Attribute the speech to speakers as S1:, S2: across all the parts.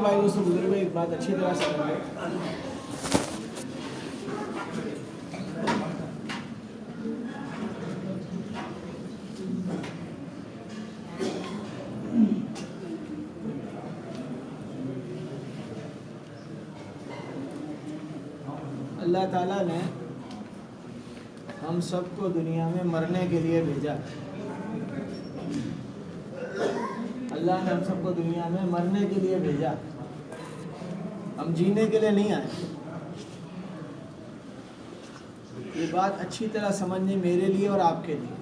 S1: भाई दोस्तों बुजुर्ग एक बात अच्छी तरह समझ लो। अल्लाह ताला ने हम सबको दुनिया में मरने के लिए भेजा। अल्लाह ने हम सबको दुनिया में मरने के लिए भेजा, हम जीने के लिए नहीं आए। ये बात अच्छी तरह समझनी मेरे लिए और आपके लिए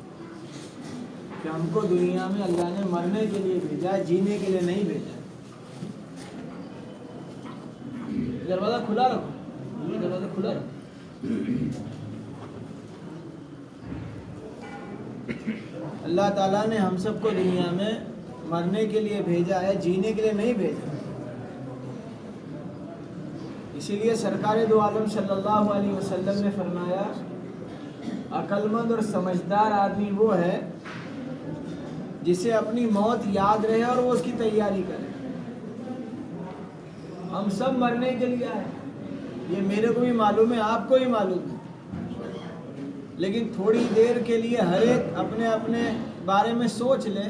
S1: कि हमको दुनिया में अल्लाह ने मरने के लिए भेजा, जीने के लिए नहीं भेजा। दरवाज़ा खुला रखो, दरवाज़ा खुला रखो। अल्लाह ताला ने हम सबको दुनिया में मरने के लिए भेजा है, जीने के लिए नहीं भेजा। इसीलिए सरकार दो आलम सल्लल्लाहु अलैहि वसल्लम ने फरमाया, अक्लमंद और समझदार आदमी वो है जिसे अपनी मौत याद रहे और वो उसकी तैयारी करे। हम सब मरने के लिए आए, ये मेरे को भी मालूम है, आपको भी मालूम है। लेकिन थोड़ी देर के लिए हर एक अपने अपने बारे में सोच ले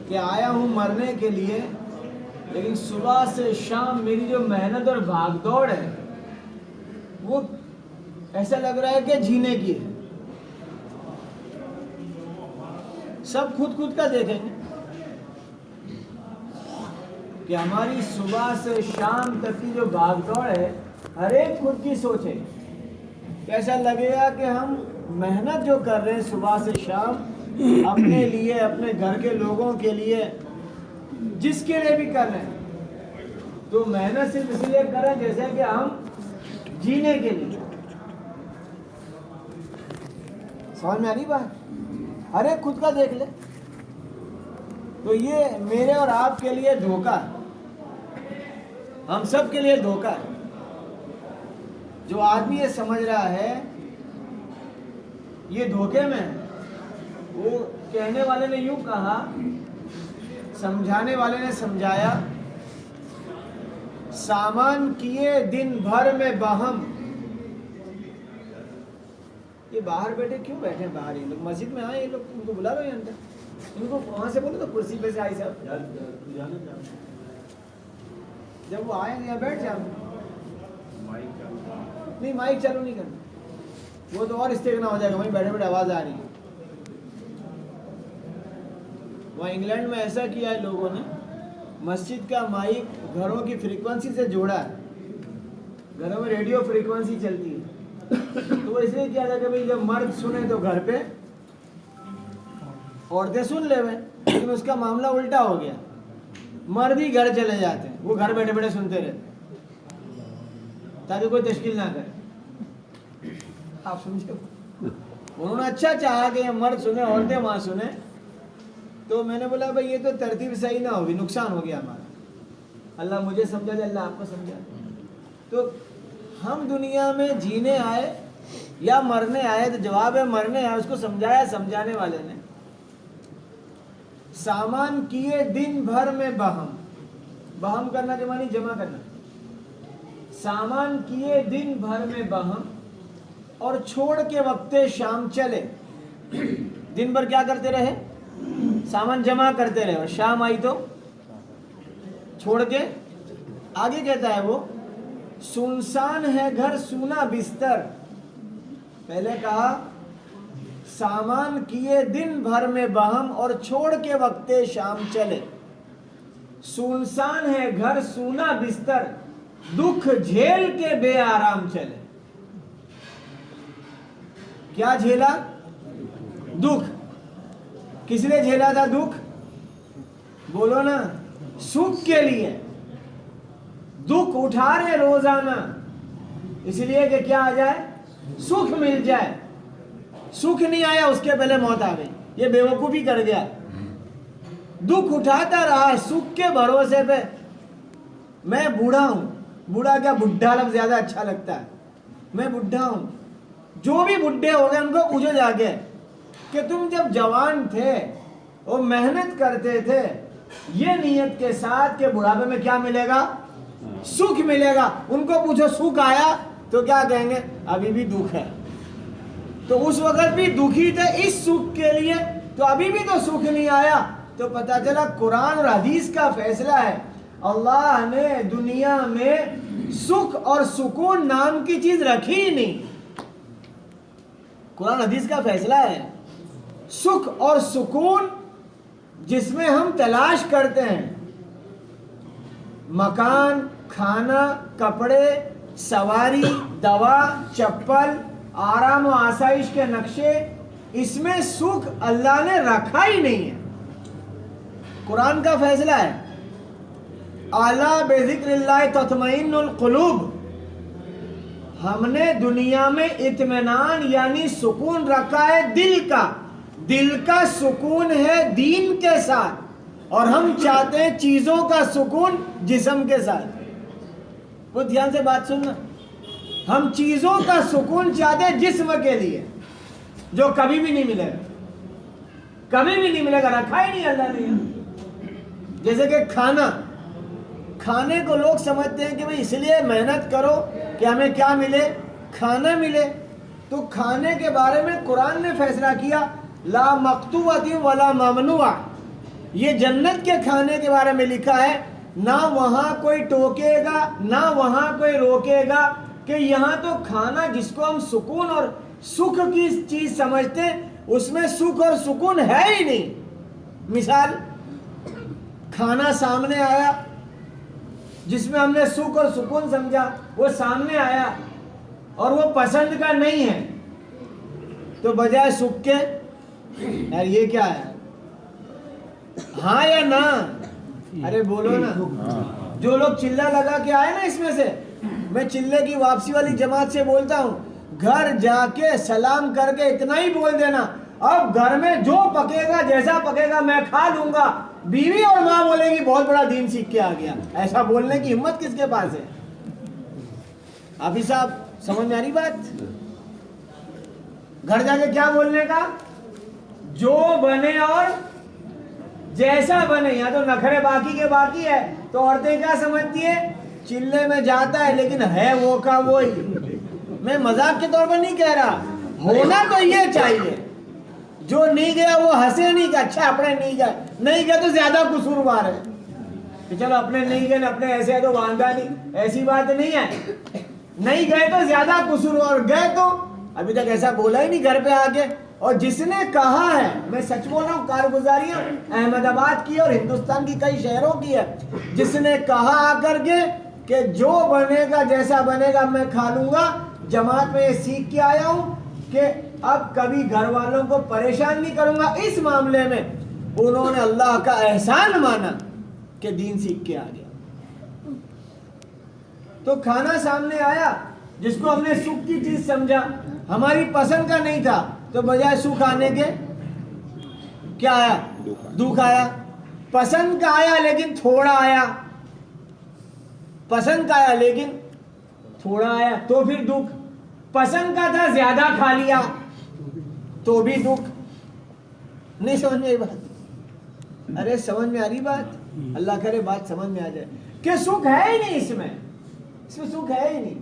S1: कि आया हूँ मरने के लिए, लेकिन सुबह से शाम मेरी जो मेहनत और भागदौड़ है वो ऐसा लग रहा है कि जीने की है। सब खुद खुद का देखेंगे कि हमारी सुबह से शाम तक की जो भागदौड़ है, हर एक खुद की सोचे। कैसा लगेगा कि हम मेहनत जो कर रहे हैं सुबह से शाम, अपने लिए, अपने घर के लोगों के लिए, जिसके लिए भी कर रहे हैं, तो मेहनत सिर्फ इसलिए कर रहे हैं जैसे कि हम जीने के लिए। समझ में आ रही बात? हर एक खुद का देख ले। तो ये मेरे और आपके लिए धोखा है, हम सब के लिए धोखा है। जो आदमी ये समझ रहा है ये धोखे में है। वो कहने वाले ने यूं कहा, समझाने वाले ने समझाया, सामान किए दिन भर में बहम। ये बाहर बैठे क्यों बैठे हैं? बाहर ये लोग मस्जिद में आए, ये लोग उनको बुला लो अंदर। इनको वहां से बोलो तो कुर्सी पे से आई साहब, जब वो आएंगे यहाँ बैठ जाओ। नहीं माइक चालू नहीं करना, वो तो और इस्तेगना हो जाएगा, वहीं बैठे बैठे आवाज आ रही है। वहाँ इंग्लैंड में ऐसा किया है लोगों ने, मस्जिद का माइक घरों की फ्रीक्वेंसी से जोड़ा है। घरों में रेडियो फ्रीक्वेंसी चलती है, तो वो इसलिए किया था कि भाई जब मर्द सुने तो घर पे औरतें सुन ले। लेकिन उसका मामला उल्टा हो गया, मर्द ही घर चले जाते हैं, वो घर बैठे बैठे सुनते रहते ताकि कोई तश्कील ना करे। आप समझे? उन्होंने अच्छा चाहा कि मर्द सुने, औरतें वहां सुने। तो मैंने बोला भाई ये तो तरतीब सही ना होगी, नुकसान हो गया हमारा। अल्लाह मुझे समझा दे, अल्लाह आपको समझा। तो हम दुनिया में जीने आए या मरने आए? तो जवाब है मरने आए। उसको समझाया समझाने वाले ने, सामान किए दिन भर में बहम। बहम करना के मानी जमा करना। सामान किए दिन भर में बहम और छोड़ के वक्ते शाम चले। दिन भर क्या करते रहे? सामान जमा करते रहे, और शाम आई तो छोड़ के आगे कहता है वो, सुनसान है घर सूना बिस्तर। पहले कहा सामान किए दिन भर में बहम और छोड़ के वक्ते शाम चले। सुनसान है घर सूना बिस्तर, दुख झेल के बेआराम चले। क्या झेला? दुख। किसने झेला था दुख? बोलो ना। सुख के लिए दुख उठा रहे रोजाना, इसलिए कि क्या आ जाए? सुख मिल जाए। सुख नहीं आया, उसके पहले मौत आ गई। ये बेवकूफी कर गया, दुख उठाता रहा सुख के भरोसे पे। मैं बूढ़ा हूं, बूढ़ा क्या, बुढ़ा लफ्ज ज्यादा अच्छा लगता है। मैं बुढ़ा हूं। जो भी बुढ़े हो गए उनको पूछो जाके कि तुम जब जवान थे और मेहनत करते थे ये नीयत के साथ कि बुढ़ापे में क्या मिलेगा, सुख मिलेगा। उनको पूछो सुख आया तो क्या कहेंगे, अभी भी दुख है। तो उस वक्त भी दुखी थे इस सुख के लिए, तो अभी भी तो सुख नहीं आया। तो पता चला कुरान और हदीस का फैसला है, अल्लाह ने दुनिया में सुख और सुकून नाम की चीज रखी ही नहीं। कुरान हदीस का फैसला है, सुख और सुकून जिसमें हम तलाश करते हैं, मकान, खाना, कपड़े, सवारी, दवा, चप्पल, आराम और आसाइश के नक्शे, इसमें सुख अल्लाह ने रखा ही नहीं है। कुरान का फैसला है, अला बिज़िक्रिल्लाह तत्मइन्नुल कुलूब, हमने दुनिया में इत्मीनान यानी सुकून रखा है दिल का। दिल का सुकून है दीन के साथ, और हम चाहते हैं चीजों का सुकून जिस्म के साथ। वो ध्यान से बात सुनना, हम चीजों का सुकून चाहते हैं जिस्म के लिए, जो कभी भी नहीं मिलेगा, कभी भी नहीं मिलेगा, रखा ही नहीं अल्लाह ने। जैसे कि खाना, खाने को लोग समझते हैं कि भाई इसलिए मेहनत करो कि हमें क्या मिले, खाना मिले। तो खाने के बारे में कुरान ने फैसला किया, ला मक्तूअती वला ममनुआ, ये जन्नत के खाने के बारे में लिखा है, ना वहाँ कोई टोकेगा ना वहाँ कोई रोकेगा, कि यहाँ तो खाना जिसको हम सुकून और सुख की चीज समझते उसमें सुख और सुकून है ही नहीं। मिसाल, खाना सामने आया जिसमें हमने सुख और सुकून समझा, वो सामने आया और वो पसंद का नहीं है, तो बजाय सुख के यार ये क्या है, हाँ या ना, अरे बोलो ना। जो लोग चिल्ला लगा के आए ना, इसमें से मैं चिल्ले की वापसी वाली जमात से बोलता हूँ, घर जाके सलाम करके इतना ही बोल देना, अब घर में जो पकेगा जैसा पकेगा मैं खा लूंगा। बीवी और माँ बोलेगी बहुत बड़ा दीन सीख के आ गया। ऐसा बोलने की हिम्मत किसके पास है? हाफिज साहब, समझ में आ रही बात? घर जाके क्या बोलने का, जो बने और जैसा बने। यहाँ तो नखरे बाकी के बाकी है, तो औरतें क्या समझती है, चिल्ले में जाता है लेकिन है वो का वो ही। मैं मजाक के तौर पर नहीं कह रहा, होना तो ये चाहिए। जो नहीं गया वो हंसे नहीं कि अच्छा अपने नहीं गए, नहीं गए तो ज्यादा कसूरवार है कि चलो अपने नहीं गए, अपने ऐसे है तो वांदा नहीं, ऐसी बात नहीं है। नहीं गए तो ज्यादा कसूरवार, गए तो अभी तक ऐसा बोला ही नहीं घर पे आके। और जिसने कहा है, मैं सच बोल रहा हूँ, कारगुजारियां अहमदाबाद की और हिंदुस्तान की कई शहरों की है, जिसने कहा आकर के कि जो बनेगा जैसा बनेगा मैं खा लूंगा। जमात में ये सीख के आया हूँ कि अब कभी घर वालों को परेशान नहीं करूंगा। इस मामले में उन्होंने अल्लाह का एहसान माना कि दीन सीख के आ गया। तो खाना सामने आया जिसको हमने सुख की चीज समझा, हमारी पसंद का नहीं था, तो बजाय सुख आने के क्या आया, दुख आया। पसंद का आया लेकिन थोड़ा आया, पसंद का आया लेकिन थोड़ा आया, तो फिर दुख। पसंद का था ज्यादा खा लिया तो भी दुख। नहीं समझ में आई बात? अरे समझ में आ रही बात? अल्लाह करे बात समझ में आ जाए कि सुख है ही नहीं इसमें सुख है ही नहीं।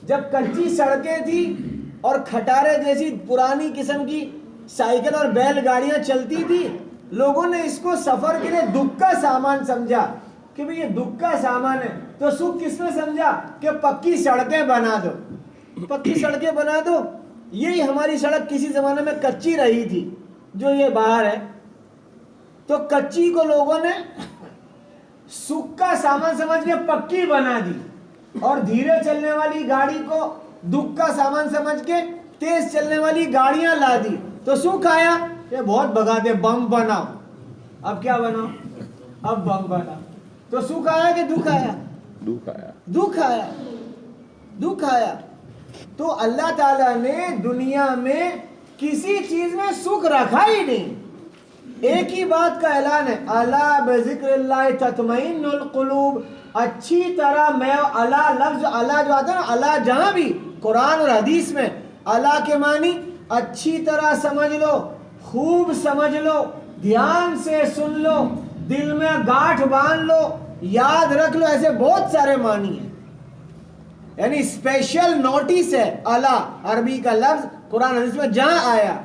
S1: जब कच्ची सड़कें थी और खटारे जैसी पुरानी किस्म की साइकिल और बैलगाड़ियां चलती थी, लोगों ने इसको सफर के लिए दुख का सामान समझा कि भाई ये दुख का सामान है। तो सुख किसने समझा कि पक्की सड़कें बना दो, पक्की सड़कें बना दो। यही हमारी सड़क किसी जमाने में कच्ची रही थी, जो ये बाहर है। तो कच्ची को लोगों ने सुख का सामान समझ के पक्की बना दी, और धीरे चलने वाली गाड़ी को दुख का सामान समझ के तेज चलने वाली गाड़ियां ला दी। तो सुख आया कि बहुत भगाते, बम बनाओ। अब क्या बनाओ, अब बम बनाओ। तो सुख आया कि दुख आया?
S2: दुख आया,
S1: दुख आया, दुख आया। तो अल्लाह ताला ने दुनिया में किसी चीज में सुख रखा ही नहीं। एक ही बात का ऐलान है, अला बिज़िक्रिल्लाह तत्मइन्नुल कुलूब। अच्छी तरह मैं अला लफ्ज अला जो आता है ना, अला जहां भी कुरान और हदीस में अला के मानी अच्छी तरह समझ लो, खूब समझ लो, ध्यान से सुन लो। दिल में गांठ बांध लो, याद रख लो, ऐसे बहुत सारे मानी है। यानी स्पेशल नोटिस है अला, अरबी का लफ्ज कुरान हदीस में जहां आया,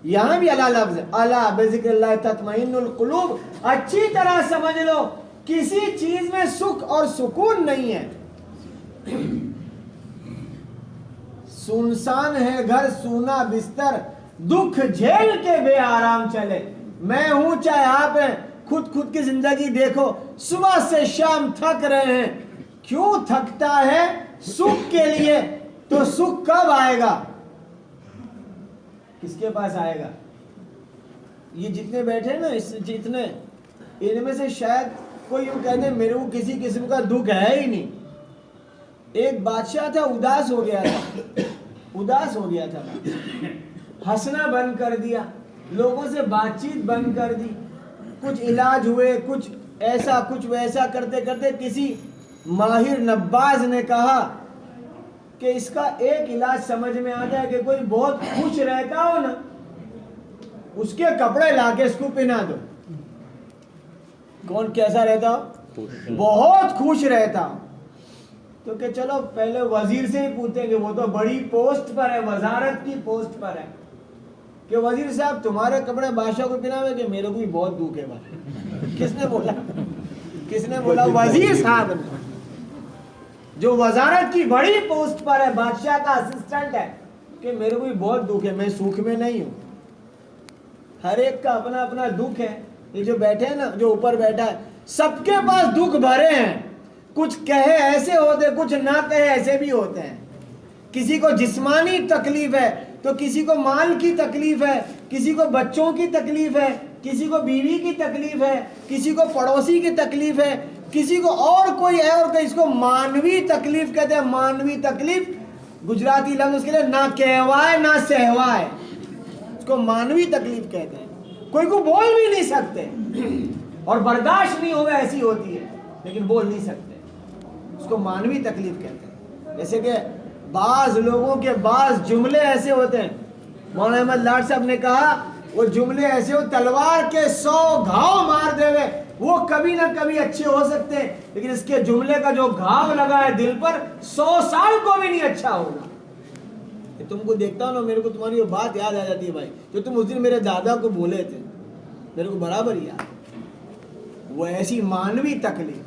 S1: यहां भी अला लफ्ज है। अला बिज़िक्रिल्लाह तत्मइन्नुल कुलूब। अच्छी तरह समझ लो, किसी चीज में सुख और सुकून नहीं है। सुनसान है घर, सूना बिस्तर, दुख झेल के बेआराम चले। मैं हूं चाहे आप हैं, खुद की जिंदगी देखो। सुबह से शाम थक रहे हैं, क्यों थकता है? सुख के लिए। तो सुख कब आएगा? किसके पास आएगा? ये जितने बैठे ना, इस जितने, इनमें से शायद कोई यूं कहते मेरे को किसी किस्म का दुख है ही नहीं। एक बादशाह था, उदास हो गया था, उदास हो गया था, हंसना बंद कर दिया, लोगों से बातचीत बंद कर दी, कुछ इलाज हुए, कुछ ऐसा कुछ वैसा करते करते किसी माहिर नब्बाज ने कहा कि इसका एक इलाज समझ में आ जाए कि कोई बहुत खुश रहता हो ना, उसके कपड़े लाके इसको पहना दो। कौन कैसा रहता हो? बहुत खुश रहता हो। तो कि चलो पहले वजीर से ही पूछेंगे, वो तो बड़ी पोस्ट पर है, वजारत की पोस्ट पर है, कि वजीर साहब तुम्हारे कपड़े बादशाह को पहनावे? कि मेरे को भी बहुत दुख है भाई। किसने बोला? किसने बोला? वजीर साहब ने, जो वजारत की बड़ी पोस्ट पर है, बादशाह का असिस्टेंट है, कि मेरे को भी बहुत दुख है, मैं सुख में नहीं हूं। हर एक का अपना अपना दुख है। ये जो बैठे हैं ना, जो ऊपर बैठा है, सबके पास दुख भरे हैं। कुछ कहे ऐसे होते, कुछ ना कहे ऐसे भी होते हैं। किसी को जिस्मानी तकलीफ है, तो किसी को माल की तकलीफ है, किसी को बच्चों की तकलीफ है, किसी को बीवी की तकलीफ है, किसी को पड़ोसी की तकलीफ है, किसी को और कोई है, और इसको मानवी तकलीफ कहते हैं। मानवी तकलीफ गुजराती लफ्ज उसके लिए ना कहवाए ना सहवाए, उसको मानवी तकलीफ कहते हैं। कोई को बोल भी नहीं सकते और बर्दाश्त नहीं होगा, ऐसी होती है, लेकिन बोल नहीं सकते, उसको मानवी तकलीफ कहते हैं। जैसे कि बाज लोगों के बाज जुमले ऐसे होते हैं, मौलाना अहमद लाड साहब ने कहा, वो जुमले ऐसे हो तलवार के 100 घाव मार देवे, वो कभी ना कभी अच्छे हो सकते हैं, लेकिन इसके जुमले का जो घाव लगा है दिल पर, 100 साल को भी नहीं अच्छा होगा। तुमको देखता हूं ना, मेरे को तुम्हारी वो बात याद आ जाती है भाई, जो तुम उस दिन मेरे दादा को बोले थे, मेरे को बराबर याद। वो ऐसी मानवी तकलीफ।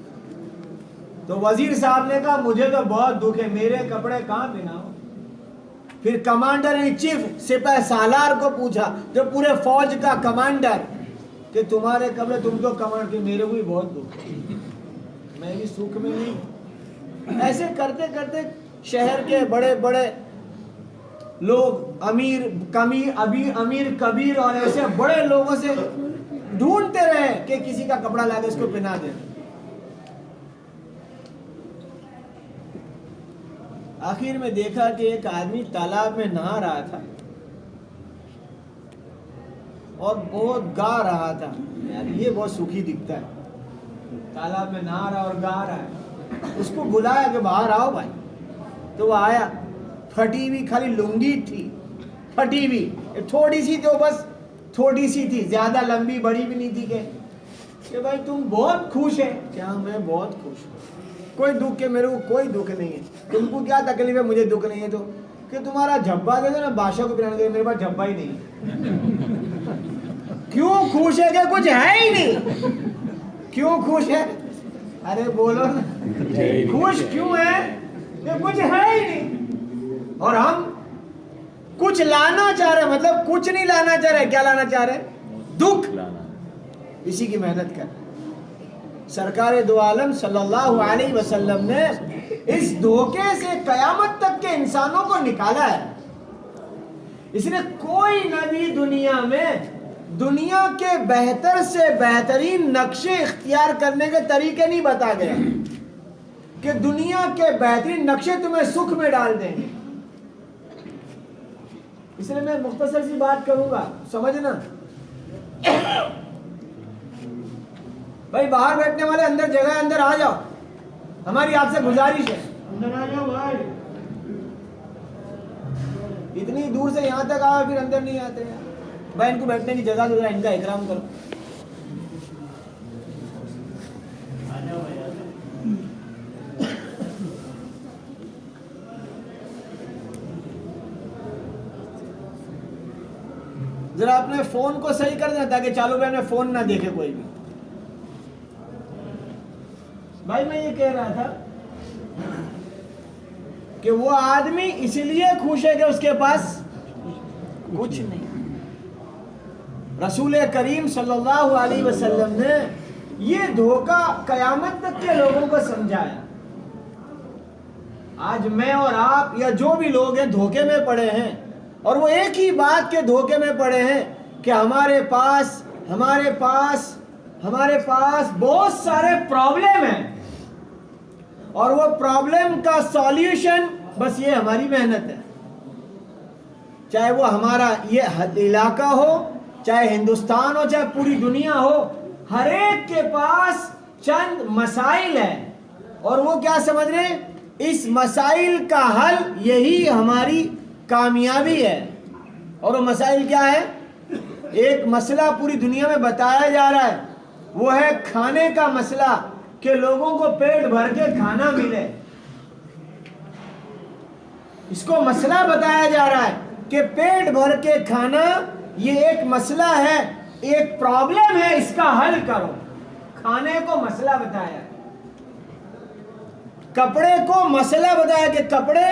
S1: तो वजीर साहब ने कहा मुझे तो बहुत दुख है, मेरे कपड़े कहां पहनाओ? फिर कमांडर इन चीफ सिपाह सालार को पूछा, जो पूरे फौज का कमांडर, कि तुम्हारे कपड़े, तुम तो कमांडर के, मेरे को भी बहुत दुख है, मैं भी सुख में नहीं। ऐसे करते करते शहर के बड़े बड़े लोग, अमीर कबीर और ऐसे बड़े लोगों से ढूंढते रहे कि किसी का कपड़ा लाके इसको पहना दे। आखिर में देखा कि एक आदमी तालाब में नहा रहा था और बहुत गा रहा था। यार ये बहुत सुखी दिखता है, तालाब में नहा रहा और गा रहा है। उसको बुलाया कि बाहर आओ भाई, तो वो आया। फटी हुई खाली लुंगी थी, फटी हुई, थोड़ी सी, तो बस थोड़ी सी थी, ज्यादा लंबी बड़ी भी नहीं थी। कि भाई तुम बहुत खुश है? क्या मैं बहुत खुश हूँ, कोई दुख है, मेरे को कोई दुख नहीं है। तुमको क्या तकलीफ है? मुझे दुख नहीं है। तो कि तुम्हारा झब्बा दे दो ना, बादशाह को पहनाने दे। मेरे पास झब्बा ही नहीं है। क्यों खुश है? कि कुछ है ही नहीं। क्यों खुश है? अरे बोलो ना, खुश क्यों है? कि कुछ है ही नहीं। और हम कुछ लाना चाह रहे, मतलब कुछ नहीं लाना चाह रहे। क्या लाना चाह रहे? दुख लाना। इसी की मेहनत कर। सरकार दो आलम सल्लल्लाहु अलैहि वसल्लम ने इस धोखे से कयामत तक के इंसानों को निकाला है। इसलिए कोई नबी दुनिया में दुनिया के बेहतर से बेहतरीन नक्शे इख्तियार करने के तरीके नहीं बता गया कि दुनिया के बेहतरीन नक्शे तुम्हें सुख में डाल देंगे। इसलिए मैं मुख्तसर सी बात करूंगा, समझना। भाई बाहर बैठने वाले अंदर जगह, अंदर आ जाओ, हमारी आपसे गुजारिश है, अंदर आ जाओ भाई। इतनी दूर से यहाँ तक आओ, फिर अंदर नहीं आते हैं भाई। इनको बैठने की जगह दो, इनका इकराम करो। जरा अपने फोन को सही कर देना ताकि चालू बैन में फोन ना देखे कोई भी। भाई मैं ये कह रहा था कि वो आदमी इसलिए खुश है कि उसके पास कुछ नहीं। रसूल करीम सल्लल्लाहु अलैहि वसल्लम ने ये धोखा कयामत तक के लोगों को समझाया। आज मैं और आप या जो भी लोग हैं धोखे में पड़े हैं, और वो एक ही बात के धोखे में पड़े हैं कि हमारे पास बहुत सारे प्रॉब्लम हैं और वो प्रॉब्लम का सॉल्यूशन बस ये हमारी मेहनत है। चाहे वो हमारा ये इलाका हो, चाहे हिंदुस्तान हो, चाहे पूरी दुनिया हो, हर एक के पास चंद मसाइल है और वो क्या समझ रहे हैं, इस मसाइल का हल यही हमारी कामयाबी है। और वो मसाइल क्या है? एक मसला पूरी दुनिया में बताया जा रहा है, वो है खाने का मसला, कि लोगों को पेट भर के खाना मिले। इसको मसला बताया जा रहा है कि पेट भर के खाना ये एक मसला है, एक प्रॉब्लम है, इसका हल करो। खाने को मसला बताया, कपड़े को मसला बताया कि कपड़े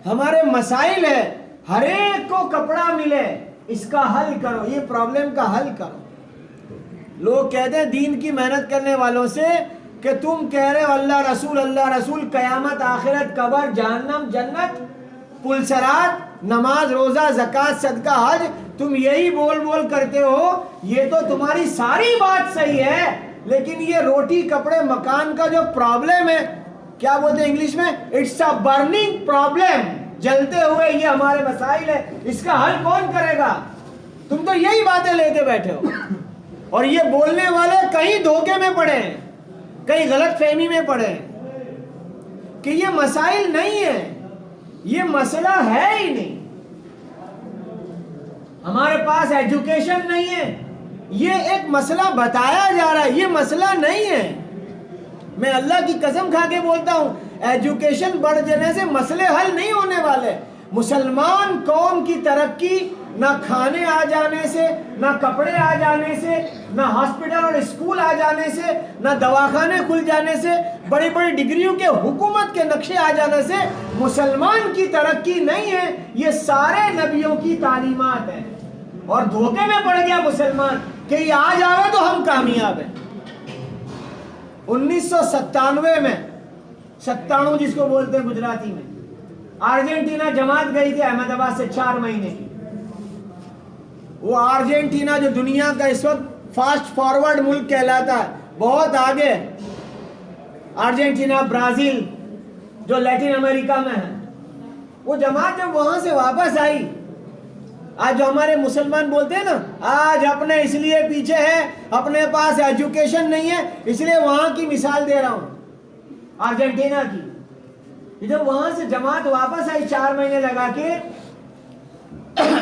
S1: हमारे मसाइल है, हर एक को कपड़ा मिले, इसका हल करो, ये प्रॉब्लम का हल करो। लोग कहते हैं दीन की मेहनत करने वालों से कि तुम कह रहे हो अल्लाह रसूल, कयामत, आखिरत, कब्र, जहन्नम, जन्नत, पुलसरात, नमाज, रोजा, ज़कात, सदका, हज, तुम यही बोल बोल करते हो। ये तो तुम्हारी सारी बात सही है, लेकिन ये रोटी, कपड़े, मकान का जो प्रॉब्लम है, क्या बोलते हैं इंग्लिश में, इट्स अ बर्निंग प्रॉब्लम, जलते हुए ये हमारे मसाइल है, इसका हल कौन करेगा? तुम तो यही बातें लेके बैठे हो। और ये बोलने वाले कहीं धोखे में पड़े हैं, कहीं गलत फहमी में पड़े हैं कि ये मसाइल नहीं है, ये मसला है ही नहीं। हमारे पास एजुकेशन नहीं है, ये एक मसला बताया जा रहा है, ये मसला नहीं है। मैं अल्लाह की कसम खा के बोलता हूं, एजुकेशन बढ़ जाने से मसले हल नहीं होने वाले। मुसलमान कौम की तरक्की ना खाने आ जाने से, ना कपड़े आ जाने से, ना हॉस्पिटल और स्कूल आ जाने से, ना दवाखाने खुल जाने से, बड़ी बड़ी डिग्रियों के हुकूमत के नक्शे आ जाने से मुसलमान की तरक्की नहीं है। ये सारे नबियों की तालीमात है। और धोखे में पड़ गया मुसलमान कि ये आ जावे तो हम कामयाब हैं। 1997 में, 97 जिसको बोलते हैं गुजराती में, अर्जेंटीना जमात गई थी अहमदाबाद से 4 महीने की। वो अर्जेंटीना जो दुनिया का इस वक्त फास्ट फॉरवर्ड मुल्क कहलाता है, बहुत आगे, अर्जेंटीना, ब्राजील जो लैटिन अमेरिका में है, वो जमात जब वहां से वापस आई, आज जो हमारे मुसलमान बोलते हैं ना, आज अपने इसलिए पीछे है, अपने पास एजुकेशन नहीं है, इसलिए वहां की मिसाल दे रहा हूं अर्जेंटीना की। जब वहां से जमात वापस आई 4 महीने लगा के,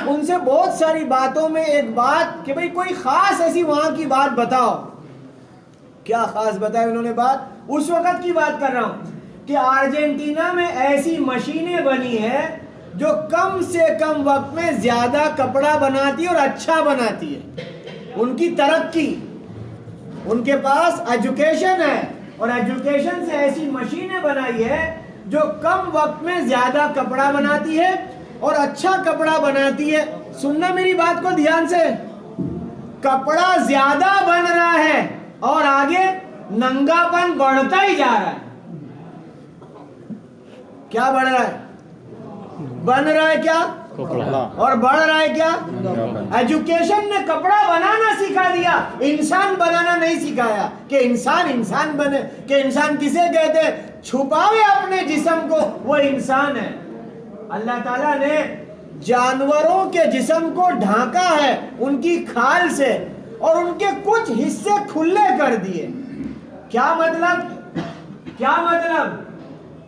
S1: उनसे बहुत सारी बातों में एक बात कि भाई कोई खास ऐसी वहां की बात बताओ। क्या खास बताई उन्होंने बात? उस वक्त की बात कर रहा हूं कि अर्जेंटीना में ऐसी मशीनें बनी है जो कम से कम वक्त में ज्यादा कपड़ा बनाती है और अच्छा बनाती है। उनकी तरक्की, उनके पास एजुकेशन है और एजुकेशन से ऐसी मशीनें बनाई है जो कम वक्त में ज्यादा कपड़ा बनाती है और अच्छा कपड़ा बनाती है। सुनना मेरी बात को ध्यान से, कपड़ा ज्यादा बन रहा है और आगे नंगापन बढ़ता ही जा रहा है। क्या बढ़ रहा है? बन रहा है क्या? कपड़ा। और बढ़ रहा है क्या? एजुकेशन ने कपड़ा बनाना सिखा दिया, इंसान बनाना नहीं सिखाया कि इंसान इंसान बने। कि इंसान किसे कहते? छुपावे अपने जिस्म को, वो इंसान है। अल्लाह ताला ने जानवरों के जिस्म को ढांका है उनकी खाल से और उनके कुछ हिस्से खुले कर दिए। क्या मतलब? क्या मतलब?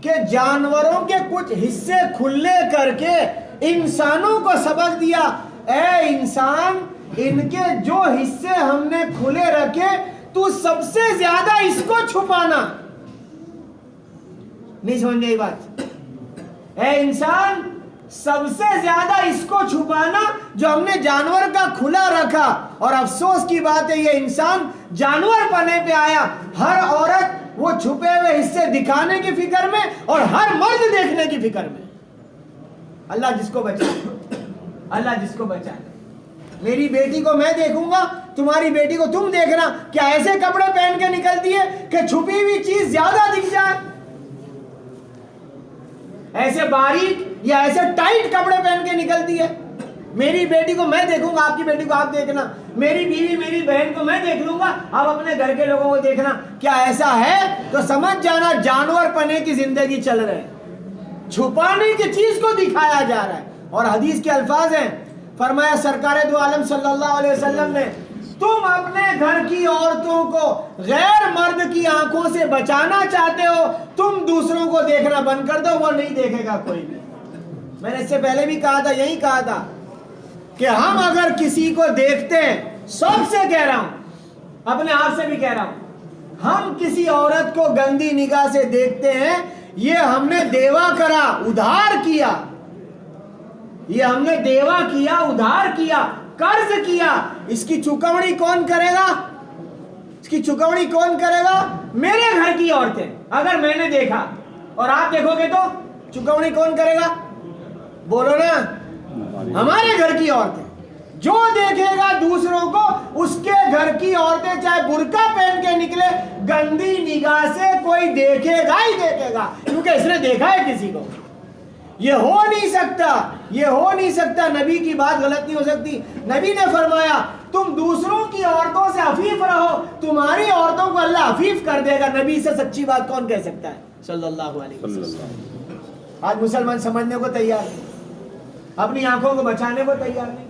S1: कि जानवरों के कुछ हिस्से खुले करके इंसानों को सबक दिया, ए इंसान, इनके जो हिस्से हमने खुले रखे तू सबसे ज्यादा इसको छुपाना। नहीं समझ में आई बात? ए इंसान, सबसे ज्यादा इसको छुपाना जो हमने जानवर का खुला रखा। और अफसोस की बात है, ये इंसान जानवर पने पे आया। हर औरत वो छुपे हुए हिस्से दिखाने की फिक्र में और हर मर्द देखने की फिक्र में। अल्लाह जिसको बचाए, अल्लाह जिसको बचाए। मेरी बेटी को मैं देखूंगा, तुम्हारी बेटी को तुम देखना। क्या ऐसे कपड़े पहन के निकलती है कि छुपी हुई चीज ज्यादा दिख जाए? ऐसे बारीक या ऐसे टाइट कपड़े पहन के निकलती है? मेरी बेटी को मैं देखूंगा, आपकी बेटी को आप देखना, मेरी बीवी मेरी बहन को मैं देख लूंगा, आप अपने घर के लोगों को देखना। क्या ऐसा है तो समझ जाना जानवर पने की जिंदगी चल रहे हैं, छुपाने की चीज को दिखाया जा रहा है। और हदीस के अल्फाज हैं, फरमाया सरकार दो आलम सल्लल्लाहु अलैहि वसल्लम ने, तुम अपने घर की औरतों को गैर मर्द की आंखों से बचाना चाहते हो, तुम दूसरों को देखना बंद कर दो, वो नहीं देखेगा कोई भी। मैंने इससे पहले भी कहा था, यही कहा था कि हम अगर किसी को देखते हैं, सबसे कह रहा हूं, अपने आप से भी कह रहा हूं, हम किसी औरत को गंदी निगाह से देखते हैं, ये हमने देवा करा, उधार किया, ये हमने देवा किया, उधार किया, कर्ज किया। इसकी चुकौनी कौन करेगा? इसकी चुकौनी कौन करेगा? मेरे घर की औरतें। अगर मैंने देखा और आप देखोगे तो चुकौनी कौन करेगा? बोलो ना, हमारे घर की औरतें। जो देखेगा दूसरों को, उसके घर की औरतें चाहे बुर्का पहन के निकले, गंदी निगाह से कोई देखेगा ही देखेगा, क्योंकि इसने देखा है किसी को। ये हो नहीं सकता, ये हो नहीं सकता। नबी की बात गलत नहीं हो सकती। नबी ने फरमाया, तुम दूसरों की औरतों से अफीफ रहो, तुम्हारी औरतों को अल्लाह अफीफ कर देगा। नबी से सच्ची बात कौन कह सकता है? सल्लल्लाहु अलैहि वसल्लम। आज मुसलमान समझने को तैयार नहीं, अपनी आंखों को बचाने को तैयार नहीं।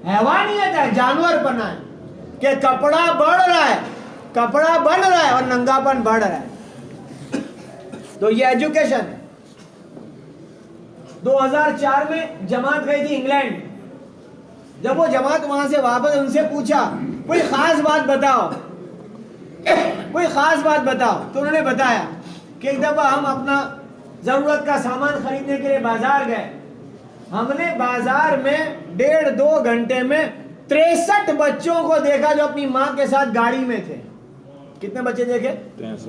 S1: हैवानियत है, जानवर बना है कि कपड़ा बढ़ रहा है, कपड़ा बढ़ रहा है और नंगापन बढ़ रहा है। तो ये एजुकेशन है। 2004 में जमात गई थी इंग्लैंड। जब वो जमात वहां से वापस, उनसे पूछा कोई खास बात बताओ, कोई खास बात बताओ। तो उन्होंने बताया कि एक दफा हम अपना जरूरत का सामान खरीदने के लिए बाजार गए। हमने बाजार में 1.5-2 घंटे में 63 बच्चों को देखा जो अपनी माँ के साथ गाड़ी में थे। कितने बच्चे देखे?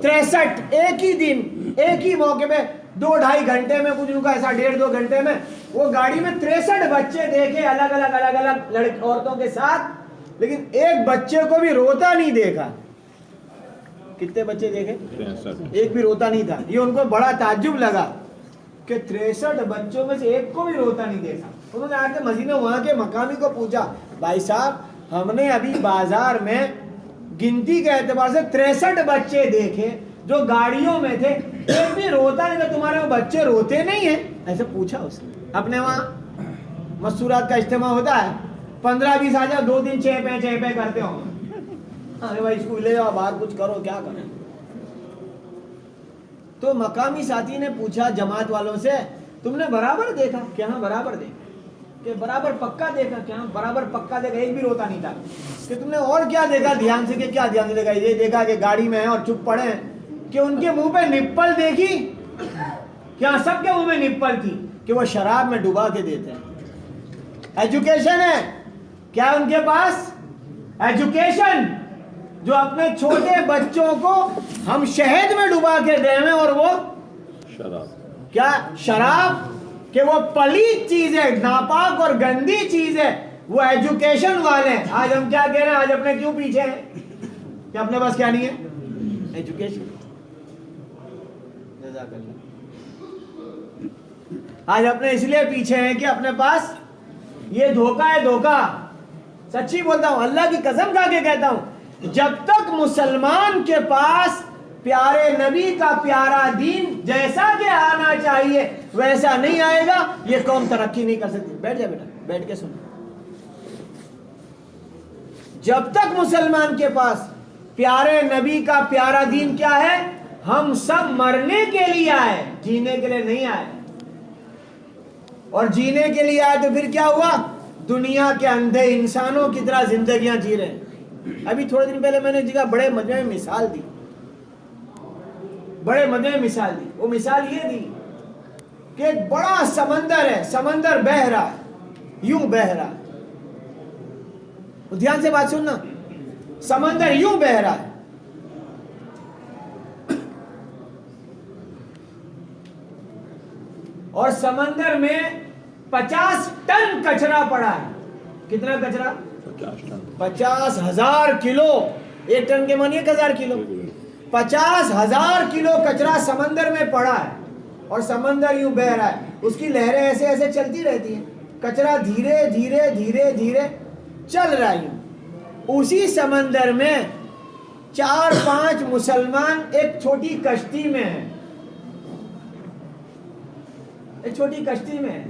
S1: 63। एक ही दिन, एक ही मौके पे 2-2.5 घंटे में, कुछ उनका ऐसा 1.5-2 घंटे में वो गाड़ी में 63 बच्चे देखे, अलग अलग लड़की औरतों के साथ। लेकिन एक बच्चे को भी रोता नहीं देखा। कितने बच्चे देखे? 63। एक भी रोता नहीं था। ये उनको बड़ा ताज्जुब लगा कि 63 बच्चों में से एक को भी रोता नहीं देखा। उन्होंने आके मदीना वहां के मकामी को पूछा, भाई साहब हमने अभी बाजार में गिनती के एतबार से 63 बच्चे देखे जो गाड़ियों में थे, एक भी रोता नहीं था, तुम्हारे वो बच्चे रोते नहीं है? ऐसे पूछा उसने। अपने वहाँ मस्तूरात का इज्तिमा होता है, 15-20 आ जाओ, 2 दिन चह पे करते हो। अरे भाई स्कूल ले जाओ, बाहर कुछ करो, क्या करें? तो मकामी साथी ने पूछा जमात वालों से, तुमने बराबर देखा? क्या हाँ बराबर देखा। कि बराबर पक्का देखा? क्या बराबर पक्का देखा, एक भी रोता नहीं था। कि तुमने और क्या देखा ध्यान से? कि क्या ध्यान से देखा? ये देखा कि गाड़ी में है और चुप पड़े हैं। कि उनके मुंह पे निप्पल देखी? क्या सबके मुंह में निप्पल थी? कि वो शराब में डुबा के देते हैं। एजुकेशन है क्या उनके पास? एजुकेशन जो अपने छोटे बच्चों को हम शहद में डुबा के दें और वो शराब, क्या शराब कि वो पलीद चीज है, नापाक और गंदी चीज है, वो एजुकेशन वाले। आज हम क्या कह रहे हैं? आज अपने क्यों पीछे हैं? कि अपने पास क्या नहीं है? एजुकेशन। आज अपने इसलिए पीछे हैं कि अपने पास ये धोखा है, धोखा। सच्ची बोलता हूं, अल्लाह की कसम खा के कहता हूं, जब तक मुसलमान के पास प्यारे नबी का प्यारा दीन जैसा कि आना चाहिए वैसा नहीं आएगा, ये कौम तरक्की नहीं कर सकती। बैठ जा बेटा, बैठ के सुन। जब तक मुसलमान के पास प्यारे नबी का प्यारा दीन क्या है? हम सब मरने के लिए आए, जीने के लिए नहीं आए। और जीने के लिए आए तो फिर क्या हुआ? दुनिया के अंधे इंसानों की तरह जिंदगियां जी रहे हैं। अभी थोड़े दिन पहले मैंने जगह बड़े मजे में मिसाल दी, बड़े मजे में मिसाल दी। वो मिसाल ये दी कि एक बड़ा समंदर है, समंदर बह रहा है, यूं बह रहा है। तो ध्यान से बात सुनना, समंदर यूं बह रहा है, और समंदर में 50 टन कचरा पड़ा है। कितना कचरा? 50,000 किलो। 1 टन के मानिए 1,000 किलो। 50,000 किलो कचरा समंदर में पड़ा है, और समंदर यूं बह रहा है। उसकी लहरें ऐसे ऐसे चलती रहती हैं, कचरा धीरे धीरे धीरे धीरे चल रहा है। उसी समंदर में 4-5 मुसलमान एक छोटी कश्ती में है, एक छोटी कश्ती में है।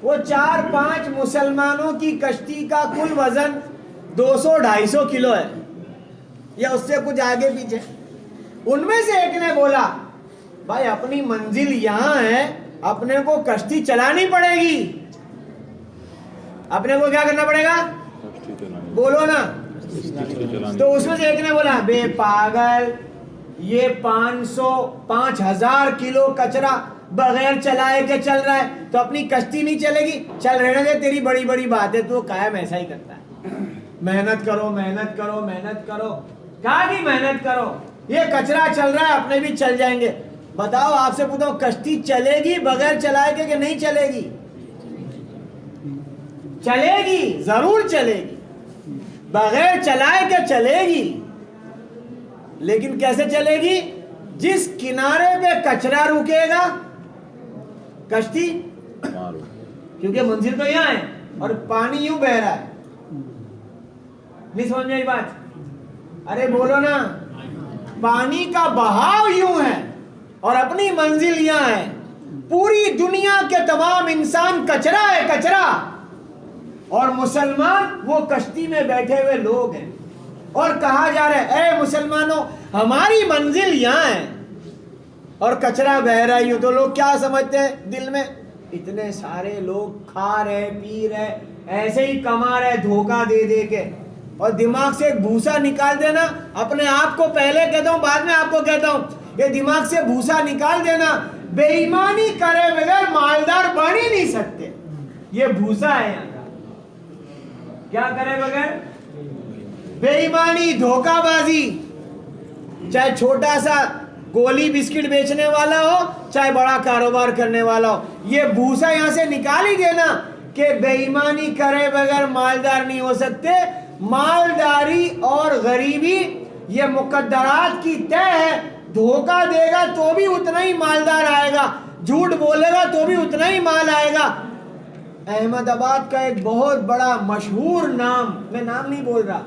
S1: वो 4-5 मुसलमानों की कश्ती का कुल वजन 200-250 किलो है, या उससे कुछ आगे पीछे। उनमें से एक ने बोला, भाई अपनी मंजिल यहां है, अपने को कश्ती चलानी पड़ेगी। अपने को क्या करना पड़ेगा? बोलो ना। तो उसमें से एक ने बोला, बे पागल, ये 5,000 किलो कचरा बगैर चलाए के चल रहा है, तो अपनी कश्ती नहीं चलेगी। चल रहने दे, तेरी बड़ी बड़ी बात है, तो कायम ऐसा ही करता है। मेहनत करो, मेहनत करो, मेहनत करो। कहा कि मेहनत करो, ये कचरा चल रहा है, अपने भी चल जाएंगे। बताओ, आपसे पूछो, कश्ती चलेगी बगैर चलाए के कि नहीं चलेगी? चलेगी, जरूर चलेगी, बगैर चलाए के चलेगी। लेकिन कैसे चलेगी? जिस किनारे पे कचरा रुकेगा, कश्ती, क्योंकि मंजिल तो यहां है और पानी यूं बह रहा है। नहीं समझ में आई बात? अरे बोलो ना। पानी का बहाव यूं है और अपनी मंजिल यहां है। पूरी दुनिया के तमाम इंसान कचरा है, कचरा, और मुसलमान वो कश्ती में बैठे हुए लोग हैं। और कहा जा रहा है, ए मुसलमानों, हमारी मंजिल यहां है और कचरा बह रहा है। तो लोग क्या समझते हैं दिल में? इतने सारे लोग खा रहे, पी रहे, ऐसे ही कमा रहे धोखा दे दे के, और दिमाग से एक भूसा निकाल देना। अपने आप को पहले कहता हूं, बाद में आपको कहता हूं, ये दिमाग से भूसा निकाल देना। बेईमानी करे बगैर मालदार बन ही नहीं सकते। ये भूसा है यहाँ का। क्या करे बगैर? बेईमानी, धोखाबाजी। चाहे छोटा सा गोली बिस्किट बेचने वाला हो, चाहे बड़ा कारोबार करने वाला हो, ये भूसा यहां से निकाल ही देना कि बेईमानी करे बगैर मालदार नहीं हो सकते। मालदारी और गरीबी ये मुकद्दरात की तय है। धोखा देगा तो भी उतना ही मालदार आएगा, झूठ बोलेगा तो भी उतना ही माल आएगा। अहमदाबाद का एक बहुत बड़ा मशहूर नाम, मैं नाम नहीं बोल रहा,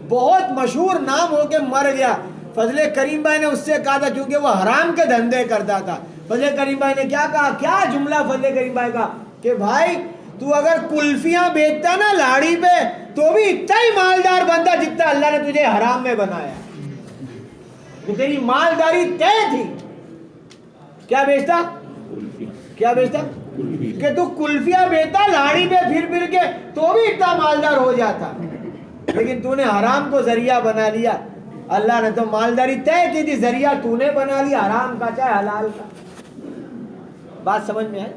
S1: बहुत मशहूर नाम होके मर गया। फजले करीम भाई ने उससे कहा था, क्योंकि वो हराम के धंधे करता था। फजले करीम भाई ने क्या कहा, क्या जुमला फजले करीम भाई का, कि भाई तू अगर कुल्फियां बेचता ना लाड़ी पे, तो भी इतना ही मालदार बनता जितना अल्लाह ने तुझे हराम में बनाया। तेरी मालदारी तय थी। क्या बेचता? क्या बेचता? कि तू कुल्फियां बेचता लाड़ी पे फिर फिर के, तो भी इतना मालदार हो जाता। लेकिन तूने हराम को जरिया बना लिया। अल्लाह ने तो मालदारी तय की थी, जरिया तूने बना लिया, हराम का चाहे हलाल का। बात समझ में है?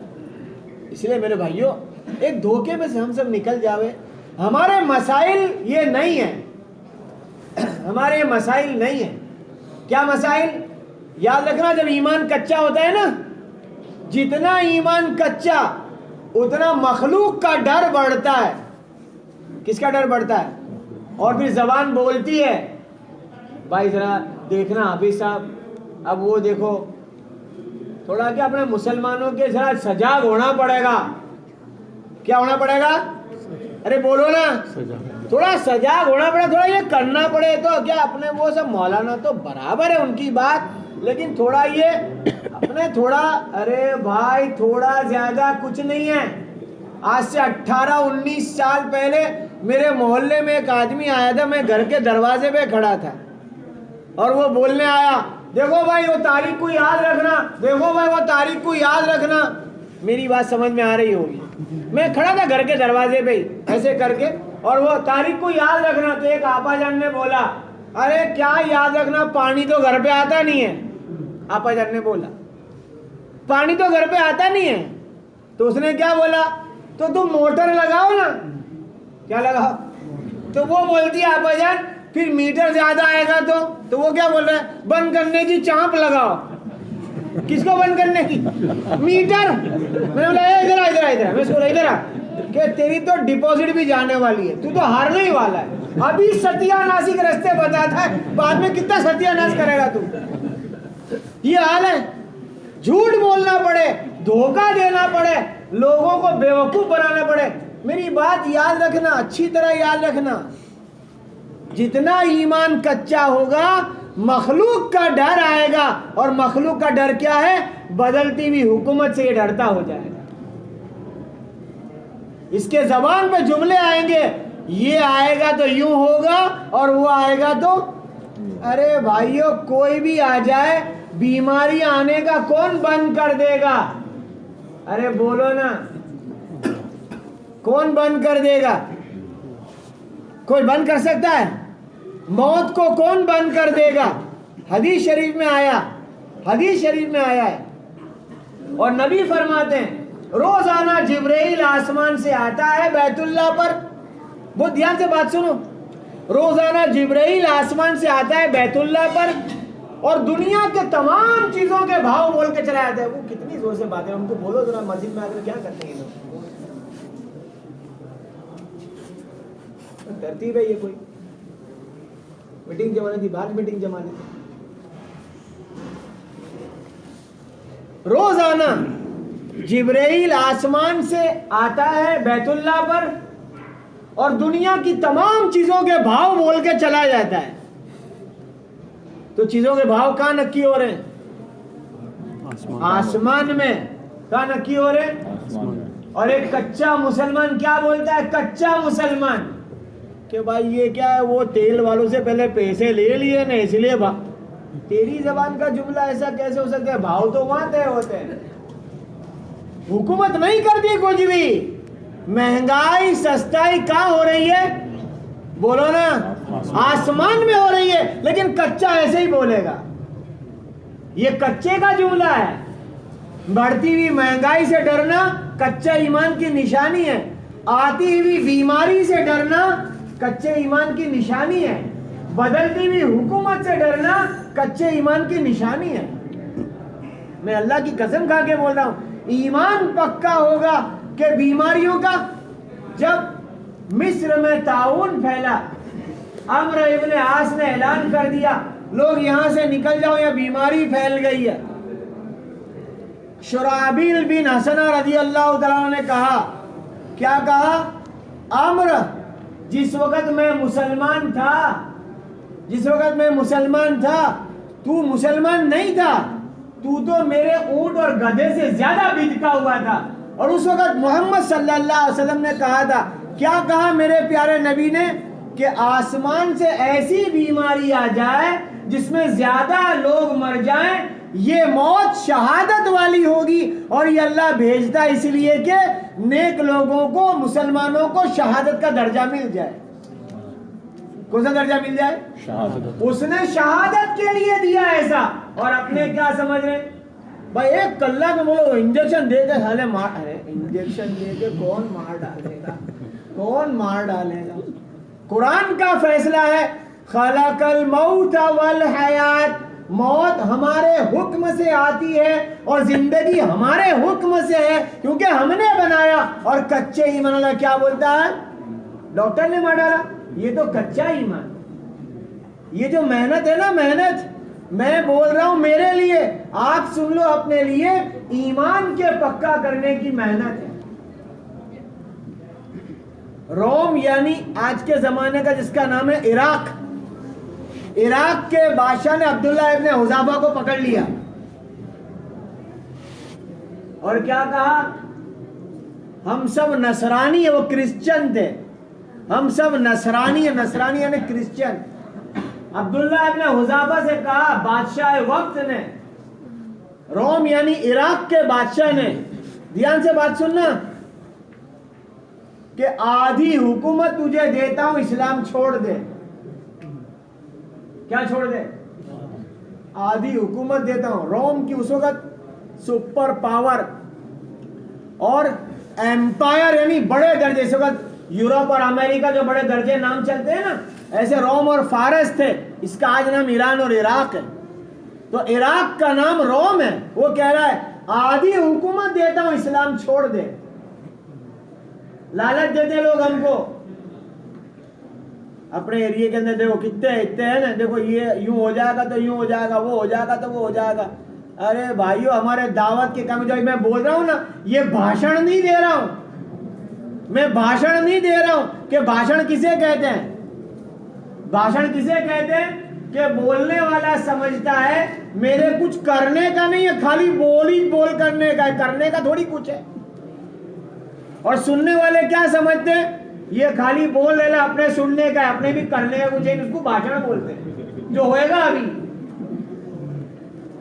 S1: इसलिए मेरे भाइयों, एक धोखे में से हम सब निकल जावे। हमारे मसाइल ये नहीं है, हमारे मसाइल नहीं है। क्या मसाइल? याद रखना, जब ईमान कच्चा होता है ना, जितना ईमान कच्चा उतना मखलूक का डर बढ़ता है। किसका डर बढ़ता है? और फिर जबान बोलती है, भाई जरा देखना हाफिज साहब, अब वो देखो, थोड़ा क्या अपने मुसलमानों के जरा सजाग होना पड़ेगा। क्या होना पड़ेगा? अरे बोलो ना, थोड़ा सजाग होना पड़ेगा, थोड़ा ये करना पड़े। तो क्या अपने वो सब मौलाना तो बराबर है उनकी बात, लेकिन थोड़ा ये अपने थोड़ा, अरे भाई थोड़ा ज्यादा कुछ नहीं है। आज से 18-19 साल पहले मेरे मोहल्ले में एक आदमी आया था, मैं घर के दरवाजे पे खड़ा था और वो बोलने आया, देखो भाई वो तारीख को याद रखना, देखो भाई वो तारीख को याद रखना। मेरी बात समझ में आ रही होगी। मैं खड़ा था घर के दरवाजे पे ऐसे करके, और वो तारीख को याद रखना। तो एक आपा जान ने बोला, अरे क्या याद रखना, पानी तो घर पे आता नहीं है। आपा जान ने बोला, पानी तो घर पे आता नहीं है। तो उसने क्या बोला, तो तुम मोटर लगाओ ना। क्या लगाओ? तो वो बोलती है अब्बाजान फिर मीटर ज्यादा आएगा तो वो क्या बोल रहा है, बंद करने की चांप लगाओ। किसको बंद करने की? मीटर। मैंने बोला इधर आ, इधर आ, इधर आ। मैं बोला इधर आ, कि तेरी तो डिपॉजिट भी जाने वाली है, तू तो हारने ही वाला है। अभी सत्यानाशी के रास्ते बताता है, बाद में कितना सत्यानाश करेगा तू। ये हाल है। झूठ बोलना पड़े, धोखा देना पड़े, लोगों को बेवकूफ बनाना पड़े। मेरी बात याद रखना, अच्छी तरह याद रखना, जितना ईमान कच्चा होगा मखलूक का डर आएगा। और मखलूक का डर क्या है? बदलती हुई हुकूमत से ये डरता हो जाएगा। इसके जबान पे जुमले आएंगे, ये आएगा तो यूं होगा और वो आएगा तो, अरे भाइयों कोई भी आ जाए, बीमारी आने का कौन बंद कर देगा? अरे बोलो ना, कौन बंद कर देगा? कोई बंद कर सकता है? मौत को कौन बंद कर देगा? हदीस शरीफ में आया, हदीस शरीफ में आया है। और नबी फरमाते हैं रोजाना जिब्राइल आसमान से आता है बैतुल्लाह पर। बहुत ध्यान से बात सुनो, रोजाना जिब्राइल आसमान से आता है बैतुल्लाह पर और दुनिया के तमाम चीजों के भाव बोल के चला जाता है। वो कितनी जोर से बातें, उनको बोलो जरा मस्जिद में आकर क्या करते हैं लोग। तरतीब है ये, कोई मीटिंग जमा नहीं थी, बाद मीटिंग जमा ली थी। रोजाना जिब्राइल आसमान से आता है बैतुल्लाह पर और दुनिया की तमाम चीजों के भाव बोल के चला जाता है। तो चीजों के भाव कहां नक्की हो रहे हैं? आसमान में। कहां नक्की हो रहे हैं? और एक कच्चा मुसलमान क्या बोलता है? कच्चा मुसलमान कि भाई ये क्या है, वो तेल वालों से पहले पैसे ले लिए ना इसलिए तेरी जबान का जुमला ऐसा कैसे हो सकता है? भाव तो वहां तय होते हैं। हुकूमत नहीं करती कुछ भी। महंगाई सस्ताई कहां हो रही है? बोलो ना, आसमान में हो रही है। लेकिन कच्चा ऐसे ही बोलेगा। ये कच्चे का जुमला है। बढ़ती हुई महंगाई से डरना कच्चा ईमान की निशानी है। आती हुई बीमारी से डरना कच्चे ईमान की निशानी है। बदलती हुई हुकूमत से डरना कच्चे ईमान की निशानी है। मैं अल्लाह की कसम खा के बोल रहा हूं, ईमान पक्का होगा कि बीमारियों का, जब मिस्र में ताउन फैला, अम्र इब्न आस ने ऐलान कर दिया लोग यहां से निकल जाओ या बीमारी फैल गई है। शुराबिल बिन हसना रजी अल्लाह तआला ने कहा, क्या कहा? अम्र, जिस वक्त मैं मुसलमान था, जिस वक्त मैं मुसलमान था, तू मुसलमान नहीं था, तू तो मेरे ऊंट और गधे से ज्यादा बिकता हुआ था। और उस वक्त मोहम्मद सल्लल्लाहु अलैहि वसल्लम ने कहा था, क्या कहा मेरे प्यारे नबी ने, कि आसमान से ऐसी बीमारी आ जाए जिसमें ज्यादा लोग मर जाएं, ये मौत शहादत वाली होगी। और ये अल्लाह भेजता इसलिए कि नेक लोगों को, मुसलमानों को शहादत का दर्जा मिल जाए। कौन सा दर्जा मिल जाए? शहादत। उसने शहादत के लिए दिया ऐसा। और अपने क्या समझ रहे भाई? एक कल्ला को बोलो इंजेक्शन दे के साले मार, अरे इंजेक्शन दे के कौन मार डालेगा? कौन मार डालेगा? कुरान का फैसला है, खलकल मौत वल हयात, मौत हमारे हुक्म से आती है और जिंदगी हमारे हुक्म से है, क्योंकि हमने बनाया। और कच्चे ईमान वाला क्या बोलता है? डॉक्टर ने मार डाला। ये तो कच्चा ईमान। ये जो मेहनत है ना, मेहनत मैं बोल रहा हूं मेरे लिए, आप सुन लो अपने लिए, ईमान के पक्का करने की मेहनत है। रोम यानी आज के जमाने का जिसका नाम है इराक, इराक के बादशाह ने अब्दुल्ला इब्न हुज़ाफा को पकड़ लिया और क्या कहा? हम सब नसरानी है। वो क्रिश्चियन थे, हम सब नसरानी है। नसरानी यानी क्रिश्चियन। अब्दुल्ला इब्न हुज़ाफा से कहा बादशाह वक्त ने, रोम यानी इराक के बादशाह ने, ध्यान से बात सुनना, कि आधी हुकूमत तुझे देता हूं, इस्लाम छोड़ दे। क्या छोड़ दे? आधी हुकूमत देता हूं। रोम की उस वक्त सुपर पावर और एम्पायर यानी बड़े दर्जे से। यूरोप और अमेरिका जो बड़े दर्जे नाम चलते हैं ना, ऐसे रोम और फारस थे, इसका आज नाम ईरान और इराक है। तो इराक का नाम रोम है। वो कह रहा है आधी हुकूमत देता हूं, इस्लाम छोड़ दे। लालच देते लोग हमको अपने एरिया के अंदर, देखो कितने इतने हैं ना, देखो ये यूं हो जाएगा तो यूं हो जाएगा, वो हो जाएगा तो वो हो जाएगा। अरे भाइयों, हमारे दावत के काम जो मैं बोल रहा हूं ना, ये भाषण नहीं दे रहा हूं, मैं भाषण नहीं दे रहा हूं। कि भाषण किसे कहते हैं? भाषण किसे कहते हैं? कि बोलने वाला समझता है मेरे कुछ करने का नहीं है, खाली बोल ही बोल करने का है, करने का थोड़ी कुछ है। और सुनने वाले क्या समझते हैं? ये खाली बोल लेना, अपने सुनने का है, अपने भी करने का कुछ है, उसको भाषण बोलते हैं। जो होएगा अभी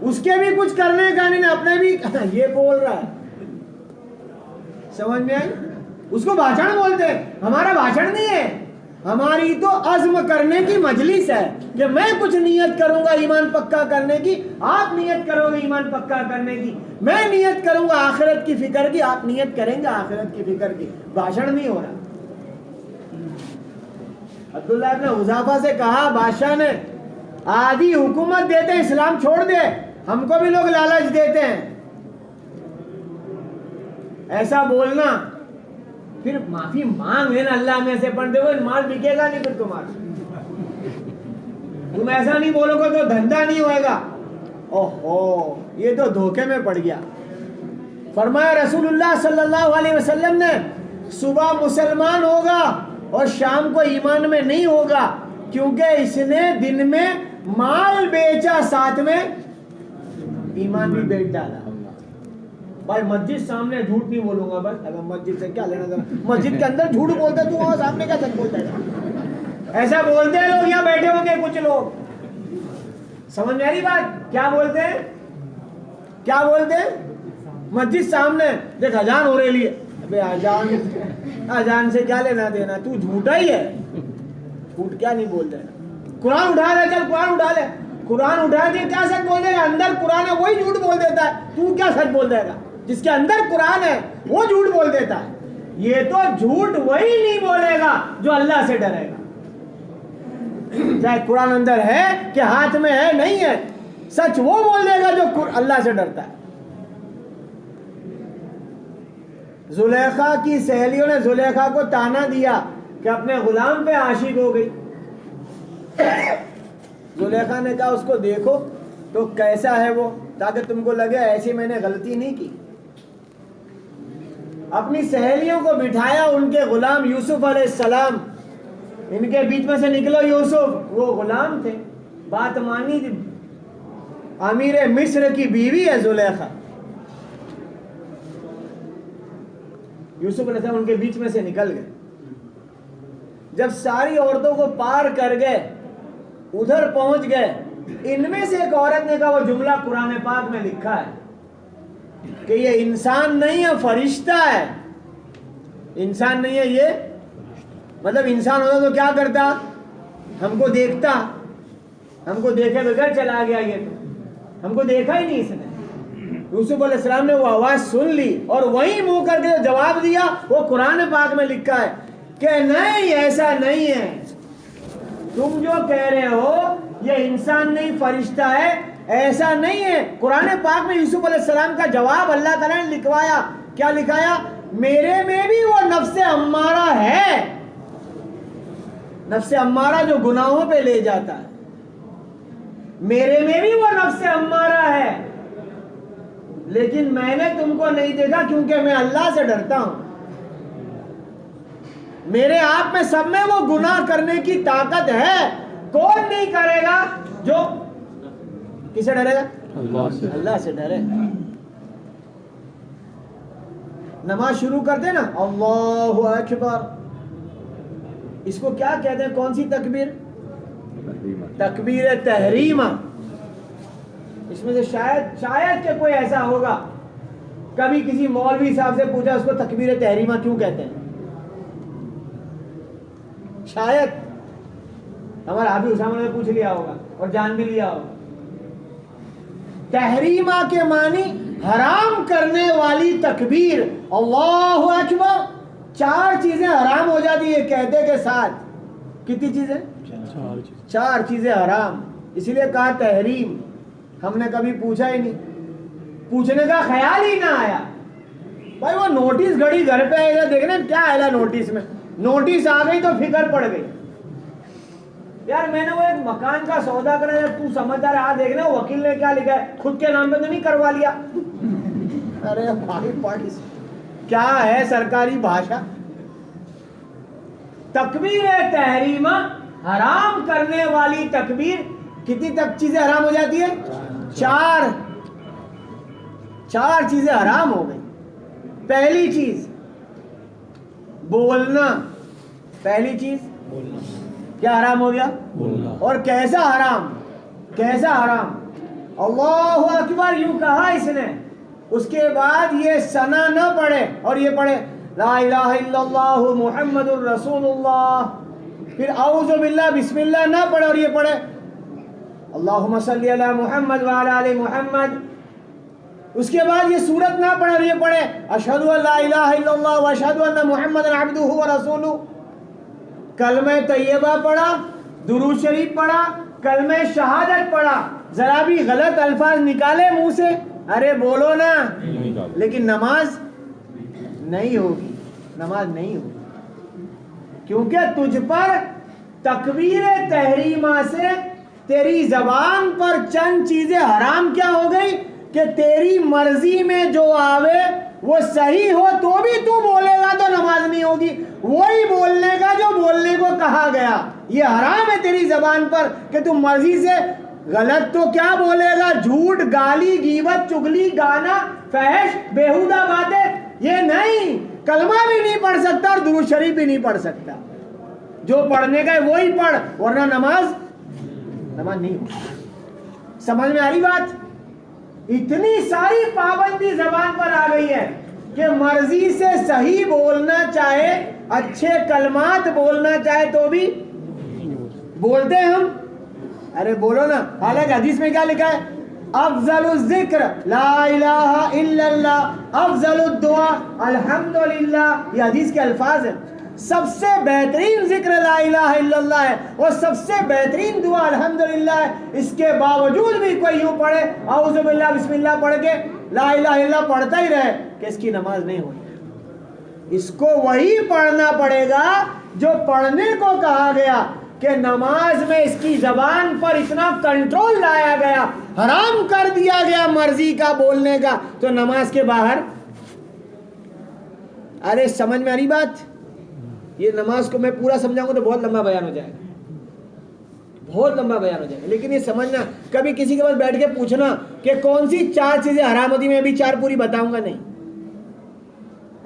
S1: उसके भी कुछ करने का नहीं, अपने भी ये बोल रहा है, समझ में आई? उसको भाषण बोलते हैं। हमारा भाषण नहीं है, हमारी तो अज़्म करने की मजलिस है कि मैं कुछ नियत करूंगा ईमान पक्का करने की, आप नियत करोगे ईमान पक्का करने की, मैं नियत करूंगा आखिरत की फिक्र की, आप नियत करेंगे आखिरत की फिक्र की। भाषण नहीं हो रहा। अब्दुल्लाह इब्न हुज़ाफा से कहा बादशाह ने, आधी हुकूमत देते इस्लाम छोड़ दे, हमको भी लोग लालच देते हैं। ऐसा बोलना, फिर माफी मांग लेना अल्लाह में से, पर देखो माल बिकेगा नहीं फिर तुम्हारा। तुम ऐसा नहीं बोलोगे तो धंधा नहीं होएगा। ओहो, ये तो धोखे में पड़ गया। फरमाया रसूलुल्लाह सल्लल्लाहु अलैहि वसल्लम ने, सुबह मुसलमान होगा और शाम को ईमान में नहीं होगा, क्योंकि इसने दिन में माल बेचा, साथ में ईमान भी बेच डाला। भाई मस्जिद सामने झूठ नहीं बोलूंगा, बस अगर मस्जिद से क्या लेना देना, मस्जिद के अंदर झूठ बोलते तू वहां सामने क्या सच बोलता है? ऐसा बोलते हैं लोग, यहाँ बैठे होंगे कुछ लोग, समझ में आ रही बात? क्या बोलते हैं? क्या बोलते हैं? मस्जिद सामने देख अजान हो रही है, अबे अजान से क्या लेना देना, तू झूठा ही है। झूठ क्या नहीं बोल रहे। कुरान उठा ले, चल कुरान उठा ले, कुरान उठा के क्या सच बोल देगा? अंदर कुरान है वही झूठ बोल देता है, तू क्या सच बोल देगा? जिसके अंदर कुरान है वो झूठ बोल देता है। ये तो झूठ वही नहीं बोलेगा जो अल्लाह से डरेगा। चाहे कुरान अंदर है कि हाथ में है, नहीं है, सच वो बोल देगा जो अल्लाह से डरता है। जुलेखा की सहेलियों ने जुलेखा को ताना दिया कि अपने गुलाम पे आशिक हो गई। जुलेखा ने कहा उसको देखो तो कैसा है वो, ताकि तुमको लगे ऐसी मैंने गलती नहीं की। अपनी सहेलियों को बिठाया, उनके गुलाम यूसुफ अलैहिस्सलाम, इनके बीच में से निकलो यूसुफ, वो गुलाम थे, बात मानी थी। अमीर मिस्र की बीवी है जुलेखा। यूसुफ अलैहिस्सलाम उनके बीच में से निकल गए। जब सारी औरतों को पार कर गए, उधर पहुंच गए, इनमें से एक औरत ने कहा, वो जुमला कुरान पाक में लिखा है कि ये इंसान नहीं है, फरिश्ता है। इंसान नहीं है ये, मतलब इंसान होता तो क्या करता? हमको देखता, हमको देखे बगैर चला गया। ये तो हमको देखा ही नहीं इसने। यूसुफ अलैहिस्सलाम ने वो आवाज सुन ली और वही मुंह करके जवाब दिया, वो कुरान पाक में लिखा है कि नहीं, ऐसा नहीं है, तुम जो कह रहे हो ये इंसान नहीं फरिश्ता है, ऐसा नहीं है। कुरान पाक में यूसुफ अलैहिस्सलाम का जवाब अल्लाह ताला ने लिखवाया। क्या लिखाया? मेरे में भी वो नफ्से अम्मारा है, नफ्से अम्मारा जो गुनाहों पे ले जाता है, मेरे में भी वो नफ्से अम्मारा है, लेकिन मैंने तुमको नहीं देखा क्योंकि मैं अल्लाह से डरता हूं। मेरे आप में सब में वो गुनाह करने की ताकत है। कौन नहीं करेगा? जो किसे डरेगा? अल्लाह से डरे। नमाज शुरू करते ना, अल्लाहु अकबर, इसको क्या कहते हैं? कौन सी तकबीर? तकबीर तहरीमा। इसमें से शायद के कोई ऐसा होगा, कभी किसी मौलवी साहब से पूछा उसको तकबीर तहरीमा क्यों कहते हैं? शायद हमारा हाफिज उसामा ने पूछ लिया होगा और जान भी लिया होगा। तहरीमा के मानी हराम करने वाली तकबीर, अल्लाहु अकबर, 4 चीजें हराम हो जाती है कहते के साथ। कितनी चीजें? 4 चीजें हराम। इसलिए कहा तहरीम। हमने कभी पूछा ही नहीं, पूछने का ख्याल ही ना आया। भाई वो नोटिस घड़ी घर पे आएगा, देखना क्या आएगा नोटिस में। नोटिस आ गई तो फिक्र पड़ गई। यार मैंने वो एक मकान का सौदा करा, तू समझदार, आ देखना वकील ने क्या लिखा है, खुद के नाम पे तो नहीं करवा लिया। अरे भाई पार्टी क्या है सरकारी भाषा। तकबीर तहरीमा, हराम करने वाली तकबीर। कितनी तक चीजें हराम हो जाती है? 4 चीजें हराम हो गई। पहली चीज बोलना। पहली चीज क्या हराम हो गया? बोलना। और कैसा हराम? कैसा हराम? अल्लाहु अकबर यूं कहा इसने, उसके बाद ये सना न पढ़े और ये पढ़े ला इलाहा इल्लल्लाह मुहम्मदुर रसूलुल्लाह, फिर औज़ु बिल्लाह बिस्मिल्लाह न पढ़े और ये पढ़े अल्लाहुम्मा सल्ली अला मुहम्मद व अला आलि मुहम्मद। उसके बाद ये सूरत ना पढ़े और ये पढ़े अशहदु अल्ला इलाहा इल्लल्लाह व अशहदु अन्ना मुहम्मदन अब्दुहु व रसूलुहु। कलमे तैयबा पढ़ा, दुरूद शरीफ पढ़ा, कलमे शहादत पढ़ा, जरा भी गलत अल्फाज निकाले मुंह से, अरे बोलो ना, लेकिन नमाज नहीं होगी, नमाज नहीं होगी। क्योंकि तुझ पर तकबीर तहरीमा से तेरी जबान पर चंद चीजें हराम क्या हो गई कि तेरी मर्जी में जो आवे वो सही हो तो भी तू बोलेगा तो नमाज नहीं होगी, वही बोलने का जो बोलने को कहा गया ये हराम है तेरी जबान पर कि तू मर्जी से गलत तो क्या बोलेगा, झूठ, गाली, गीबत, चुगली, गाना, फहश, बेहुदा बातें, ये नहीं। कलमा भी नहीं पढ़ सकता और दुरूद शरीफ भी नहीं पढ़ सकता। जो पढ़ने का है वो ही पढ़, वरना नमाज नहीं होगी। समझ में आ रही बात? इतनी सारी पाबंदी जबान पर आ गई है कि मर्जी से सही बोलना चाहे, अच्छे कलमात बोलना चाहे तो भी बोलते हैं हम। अरे बोलो ना। हालांकि हदीस में क्या लिखा है? अफजलुल जिक्र ला इलाहा इल्लल्लाह, अफजलुद दुआ अल्हम्दुलिल्लाह। ये हदीस के अल्फाज हैं। सबसे बेहतरीन जिक्र ला इलाहा इल्लल्लाह है और सबसे बेहतरीन दुआ अल्हम्दुलिल्लाह है। इसके बावजूद भी कोई यूं पढ़े औज़ु बिल्लाह बिस्मिल्लाह पढ़ के ला इलाहा इल्लल्लाह पढ़ता ही रहे कि इसकी नमाज नहीं हुई। इसको वही पढ़ना पड़ेगा जो पढ़ने को कहा गया कि नमाज में इसकी जबान पर इतना कंट्रोल लाया गया, हराम कर दिया गया मर्जी का बोलने का, तो नमाज के बाहर। अरे समझ में आ रही बात? ये नमाज को मैं पूरा समझाऊंगा तो बहुत लंबा बयान हो जाएगा, बहुत लंबा बयान हो जाएगा। लेकिन ये समझना, कभी किसी के पास बैठ के पूछना कि कौन सी 4 चीजें हराम होती, मैं अभी 4 पूरी बताऊंगा नहीं।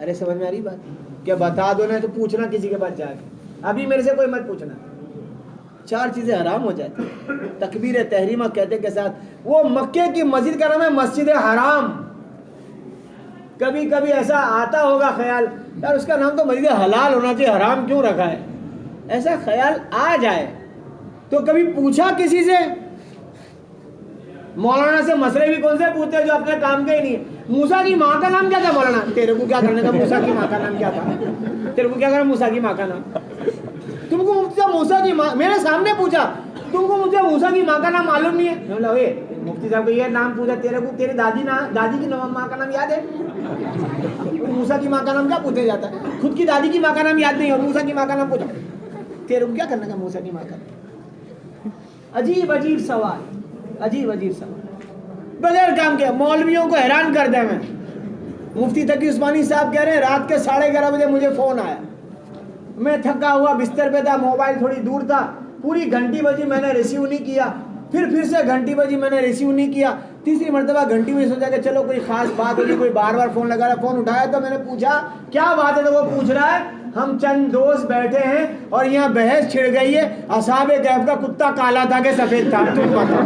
S1: अरे समझ में आ रही बात? क्या बता दो ना तो पूछना किसी के पास जाके, अभी मेरे से कोई मत पूछना। 4 चीजें हराम हो जाती है तकबीर तहरीमा कहते के साथ। वो मक्के की मस्जिद का नाम है मस्जिद हराम। कभी कभी ऐसा आता होगा ख्याल, यार उसका नाम तो मस्जिद हलाल होना चाहिए, हराम क्यों रखा है? ऐसा ख्याल आ जाए तो कभी पूछा किसी से? मौलाना से मसले भी कौन से पूछते हैं जो अपने काम के ही नहीं है। मूसा की माँ का नाम क्या था? मौलाना तेरे को क्या करने का? मूसा की माँ का नाम क्या था? तेरे को क्या करना मूसा की माँ का नाम? तुमको मुफ्ती मूसा की माँ, मेरे सामने पूछा, तुमको मुझे मूसा की माँ का नाम मालूम नहीं है? बोला मुफ्ती साहब को ये नाम पूछा, तेरे को तेरी दादी की माँ का नाम याद है? मूसा की माँ का नाम क्या पूछा जाता है? खुद की दादी की माँ का नाम याद नहीं और मूसा की माँ का नाम पूछा, तेरे को क्या करने का मूसा की माँ का? अजीब अजीब सवाल, अजीब अजीब सवाल बगैर काम के। मौलवियों को हैरान कर दे। मैं मुफ्ती तकी उस्मानी साहब कह रहे हैं रात के 11:30 बजे मुझे फोन आया, मैं थका हुआ बिस्तर पे था, मोबाइल थोड़ी दूर था, पूरी घंटी बजी मैंने रिसीव नहीं किया, फिर से घंटी बजी मैंने रिसीव नहीं किया, तीसरी मरतबा घंटी में सोचा कि चलो कोई खास बात होगी, कोई बार बार फोन लगा रहा। फोन उठाया तो मैंने पूछा क्या बात है, तो वो पूछ रहा है हम चंद दोस्त बैठे हैं और यहाँ बहस छिड़ गई है, असहाबे कहफ का कुत्ता काला था कि सफेद था, तुम बताओ।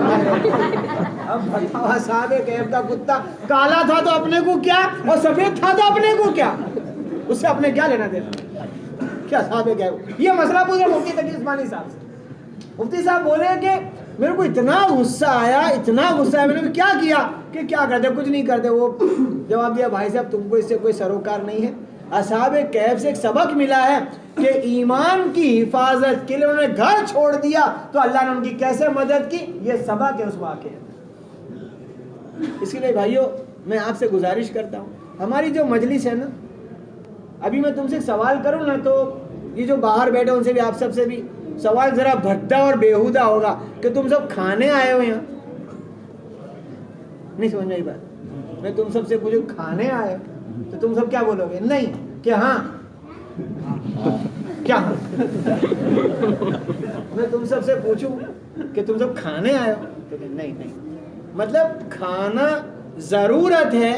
S1: अब बताओ, असहाबे कहफ का कुत्ता काला था तो अपने को क्या, और सफेद था तो अपने को क्या? उससे अपने क्या लेना देना? क्या असहाबे कहफ? ये मसला पूछे मुफ्ती तकी उस्मानी साहब से। मुफ्ती साहब बोले कि मेरे को इतना गुस्सा आया, इतना गुस्सा आया, मैंने क्या किया कि क्या करते, कुछ नहीं करते। वो जवाब दिया, भाई साहब तुमको इससे कोई सरोकार नहीं है। असहाबे कहफ से एक सबक मिला है कि ईमान की हिफाजत के लिए उन्होंने घर छोड़ दिया तो अल्लाह ने उनकी कैसे मदद की, ये सबक है उस वाक़े में। इसके लिए भाइयों मैं आपसे गुजारिश करता हूँ, हमारी जो मजलिस है ना, अभी मैं तुमसे सवाल करूँ ना तो ये जो बाहर बैठे उनसे भी, आप सबसे भी सवाल जरा भद्दा और बेहुदा होगा कि तुम सब खाने आए हो यहाँ, नहीं समझ में आई बात। मैं तुम सबसे पूछूं खाने आए हो तो तुम सब क्या बोलोगे? नहीं कि हाँ क्या मैं तुम सबसे पूछूं कि तुम सब खाने आए हो तो नहीं नहीं। मतलब खाना जरूरत है,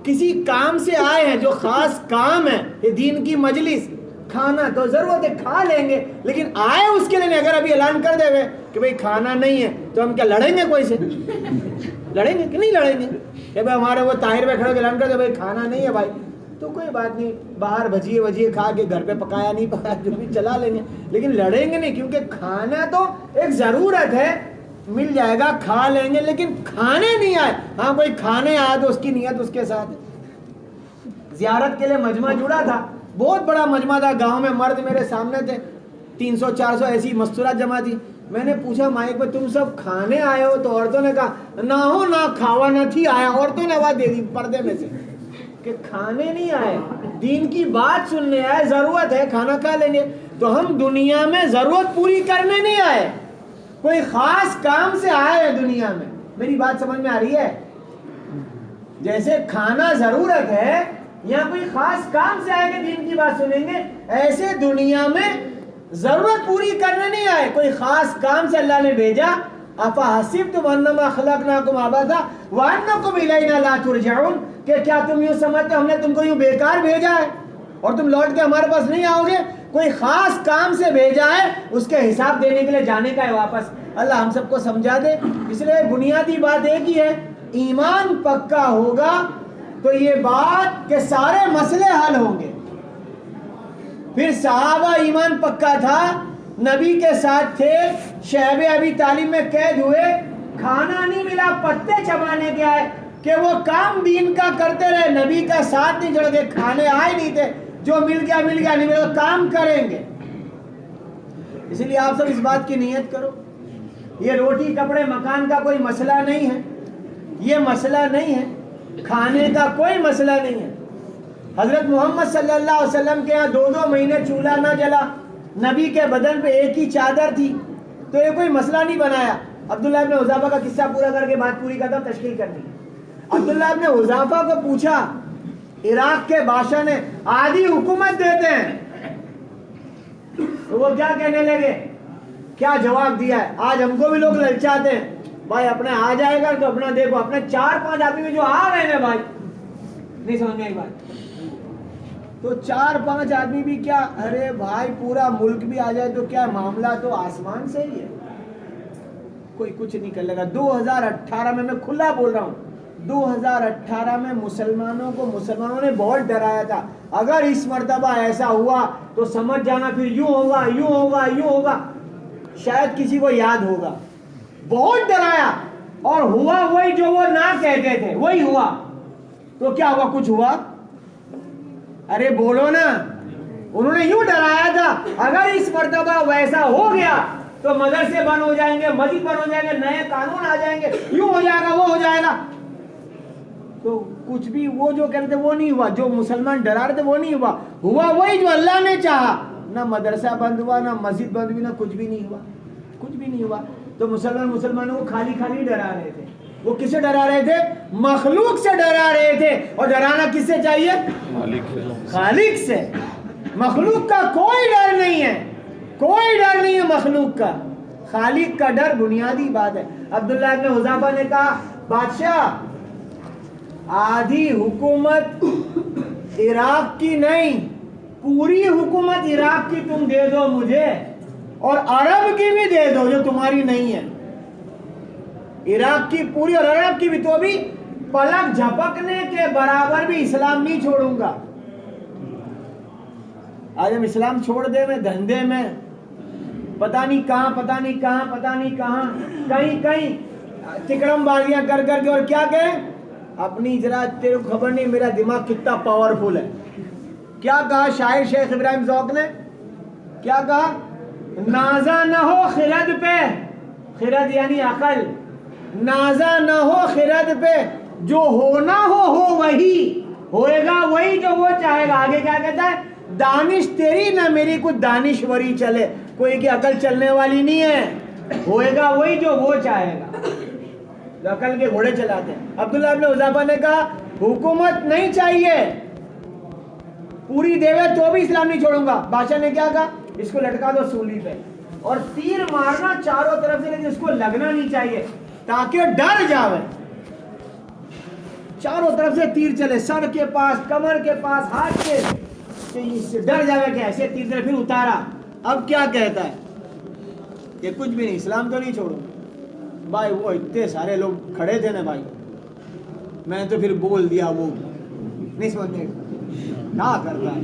S1: किसी काम से आए हैं जो खास काम है, ये दीन की मजलिस, खाना तो जरूरत है, खा लेंगे, लेकिन आए उसके लिए नहीं। अगर अभी ऐलान कर देवे कि भाई खाना नहीं है तो हम क्या लड़ेंगे कोई से? लड़ेंगे कि नहीं लड़ेंगे? कि भाई हमारे वो ताहिर में खड़े ऐलान कर दे भाई खाना नहीं है भाई, तो कोई बात नहीं, बाहर भजिए वजिए खा के, घर पे पकाया नहीं पकाया जो भी चला लेंगे, लेकिन लड़ेंगे नहीं, क्योंकि खाना तो एक जरूरत है, मिल जाएगा खा लेंगे, लेकिन खाने नहीं आए। हाँ कोई खाने आया तो उसकी नियत उसके साथ। जियारत के लिए मजमा जुड़ा था, बहुत बड़ा मजमा था, गांव में मर्द मेरे सामने थे, 300-400 ऐसी मस्तूरात जमा थी। मैंने पूछा माइक पे तुम सब खाने आए हो? तो औरतों ने कहा ना हो ना खावा न थी आया। औरतों ने आवाज दे दी पर्दे में से कि खाने नहीं आए, दीन की बात सुनने आए, जरूरत है खाना खा लेंगे। तो हम दुनिया में जरूरत पूरी करने नहीं आए, कोई खास काम से आए हैं दुनिया में। मेरी बात समझ में आ रही है? जैसे खाना जरूरत है, यहाँ कोई खास काम से आएंगे दीन की बात सुनेंगे, ऐसे दुनिया में जरूरत पूरी करने नहीं आए, कोई खास काम से अल्लाह ने भेजा। अफा हसिबतुम अन्नमा खलकनाकुम अबसा व अन्नकुम इलैना ला तुरजऊन, कि क्या तुम यूं समझते हमने तुमको यूं बेकार भेजा है और तुम लौट के हमारे पास नहीं आओगे? कोई खास काम से भेजा है, उसके हिसाब देने के लिए जाने का है वापस। अल्लाह हम सबको समझा दे। इसलिए बुनियादी बात एक ही है, ईमान पक्का होगा तो ये बात के सारे मसले हल होंगे। फिर सहाबा ईमान पक्का था, नबी के साथ थे, शहबे अबी तालिब में कैद हुए, खाना नहीं मिला, पत्ते चबाने के आए कि वो काम दीन का करते रहे, नबी का साथ नहीं जोड़ के, खाने आए नहीं थे, जो मिल गया, नहीं मिला, काम करेंगे। इसलिए आप सब इस बात की नियत करो, ये रोटी कपड़े मकान का कोई मसला नहीं है, ये मसला नहीं है, खाने का कोई मसला नहीं है। हजरत मोहम्मद सल्लल्लाहु अलैहि वसल्लम के यहाँ 2-2 महीने चूल्हा न जला, नबी के बदन पे एक ही चादर थी, तो ये कोई मसला नहीं बनाया। अब्दुल्लाह इब्न हुज़ाफा का किस्सा पूरा करके बात पूरी करता हूं, तशकील करनी है। अब्दुल्लाह इब्न हुज़ाफा को पूछा, इराक के बादशाह ने आधी हुकूमत देते हैं, तो वो क्या कहने लगे, क्या जवाब दिया है? आज हमको भी लोग ललचाते हैं, भाई अपने आ जाएगा तो अपना देखो, अपने 4-5 आदमी में जो आ रहे हैं भाई, नहीं समझ में आई बात? तो 4-5 आदमी भी क्या, अरे भाई पूरा मुल्क भी आ जाए तो क्या, मामला तो आसमान से ही है, कोई कुछ नहीं कर लेगा। 2018 में मैं खुला बोल रहा हूँ, 2018 में मुसलमानों ने बहुत डराया था, अगर इस मर्तबा ऐसा हुआ तो समझ जाना फिर यूं होगा, यूं होगा, यूं होगा। शायद किसी को याद होगा, बहुत डराया और हुआ वही जो वो ना कहते थे, वही हुआ। तो क्या हुआ? कुछ हुआ? अरे बोलो ना। उन्होंने यूं डराया था, अगर इस मर्तबा वैसा हो गया तो मदरसे बंद हो जाएंगे, मस्जिद बंद हो जाएंगे, नए कानून आ जाएंगे, यूं हो जाएगा, वो हो जाएगा। तो कुछ भी वो जो कहते वो नहीं हुआ, जो मुसलमान डरा रहे थे वो नहीं हुआ, हुआ वही जो अल्लाह ने चाहा। ना मदरसा बंद हुआ, ना मस्जिद बंद हुई, ना कुछ भी नहीं हुआ, कुछ भी नहीं हुआ। तो मुसलमानों को खाली डरा रहे थे। वो किससे डरा रहे थे? मखलूक से डरा रहे थे। और डराना किससे चाहिए? खालिक से। मखलूक का कोई डर नहीं है, कोई डर नहीं है मखलूक का, खालिक का डर बुनियादी बात है। अब्दुल्लाह इब्न हुज़ाफा ने कहा, बादशाह आधी हुकूमत इराक की नहीं, पूरी हुकूमत इराक की तुम दे दो मुझे, और अरब की भी दे दो जो तुम्हारी नहीं है। इराक की पूरी और अरब की भी, तो भी पलक झपकने के बराबर भी इस्लाम नहीं छोड़ूंगा। आज हम इस्लाम छोड़ दे में धंधे में, पता नहीं कहाँ, पता नहीं कहाँ, पता नहीं कहाँ, कहीं कहीं तिकड़मबाजियां कर करके, और क्या कहे, अपनी जरा तेरे को खबर नहीं मेरा दिमाग कितना पावरफुल है। क्या कहा शायर शेख इब्राहिम ज़ौक़ ने, क्या कहा, नाजा न हो खिरद पे, खिरद यानी अकल, नाजा न हो खिरद पे, जो होना हो वही होएगा, वही जो वो चाहेगा। आगे क्या कहता है, दानिश तेरी ना मेरी कुछ दानिशवरी चले, कोई की अकल चलने वाली नहीं है, होएगा वही जो वो चाहेगा। अकल के घोड़े चलाते हैं। अब्दुल्लाह इब्न हुज़ैफा ने कहा हुकूमत नहीं चाहिए, पूरी देवे तो भी इस्लाम नहीं छोड़ूंगा। बादशाह ने क्या कहा, इसको लटका दो सूली पे, और तीर मारना चारों तरफ से, लेकिन इसको लगना नहीं चाहिए ताकि डर जावे। चारों तरफ से तीर चले, सर के पास, कमर के पास, हाथ के, इससे डर जावे कि ऐसे तीर चले। फिर उतारा। अब क्या कहता है, ये कुछ भी नहीं, इस्लाम तो नहीं छोड़ूंगा। भाई वो इतने सारे लोग खड़े थे ना भाई, मैं तो फिर बोल दिया, वो नहीं समझने क्या करता है,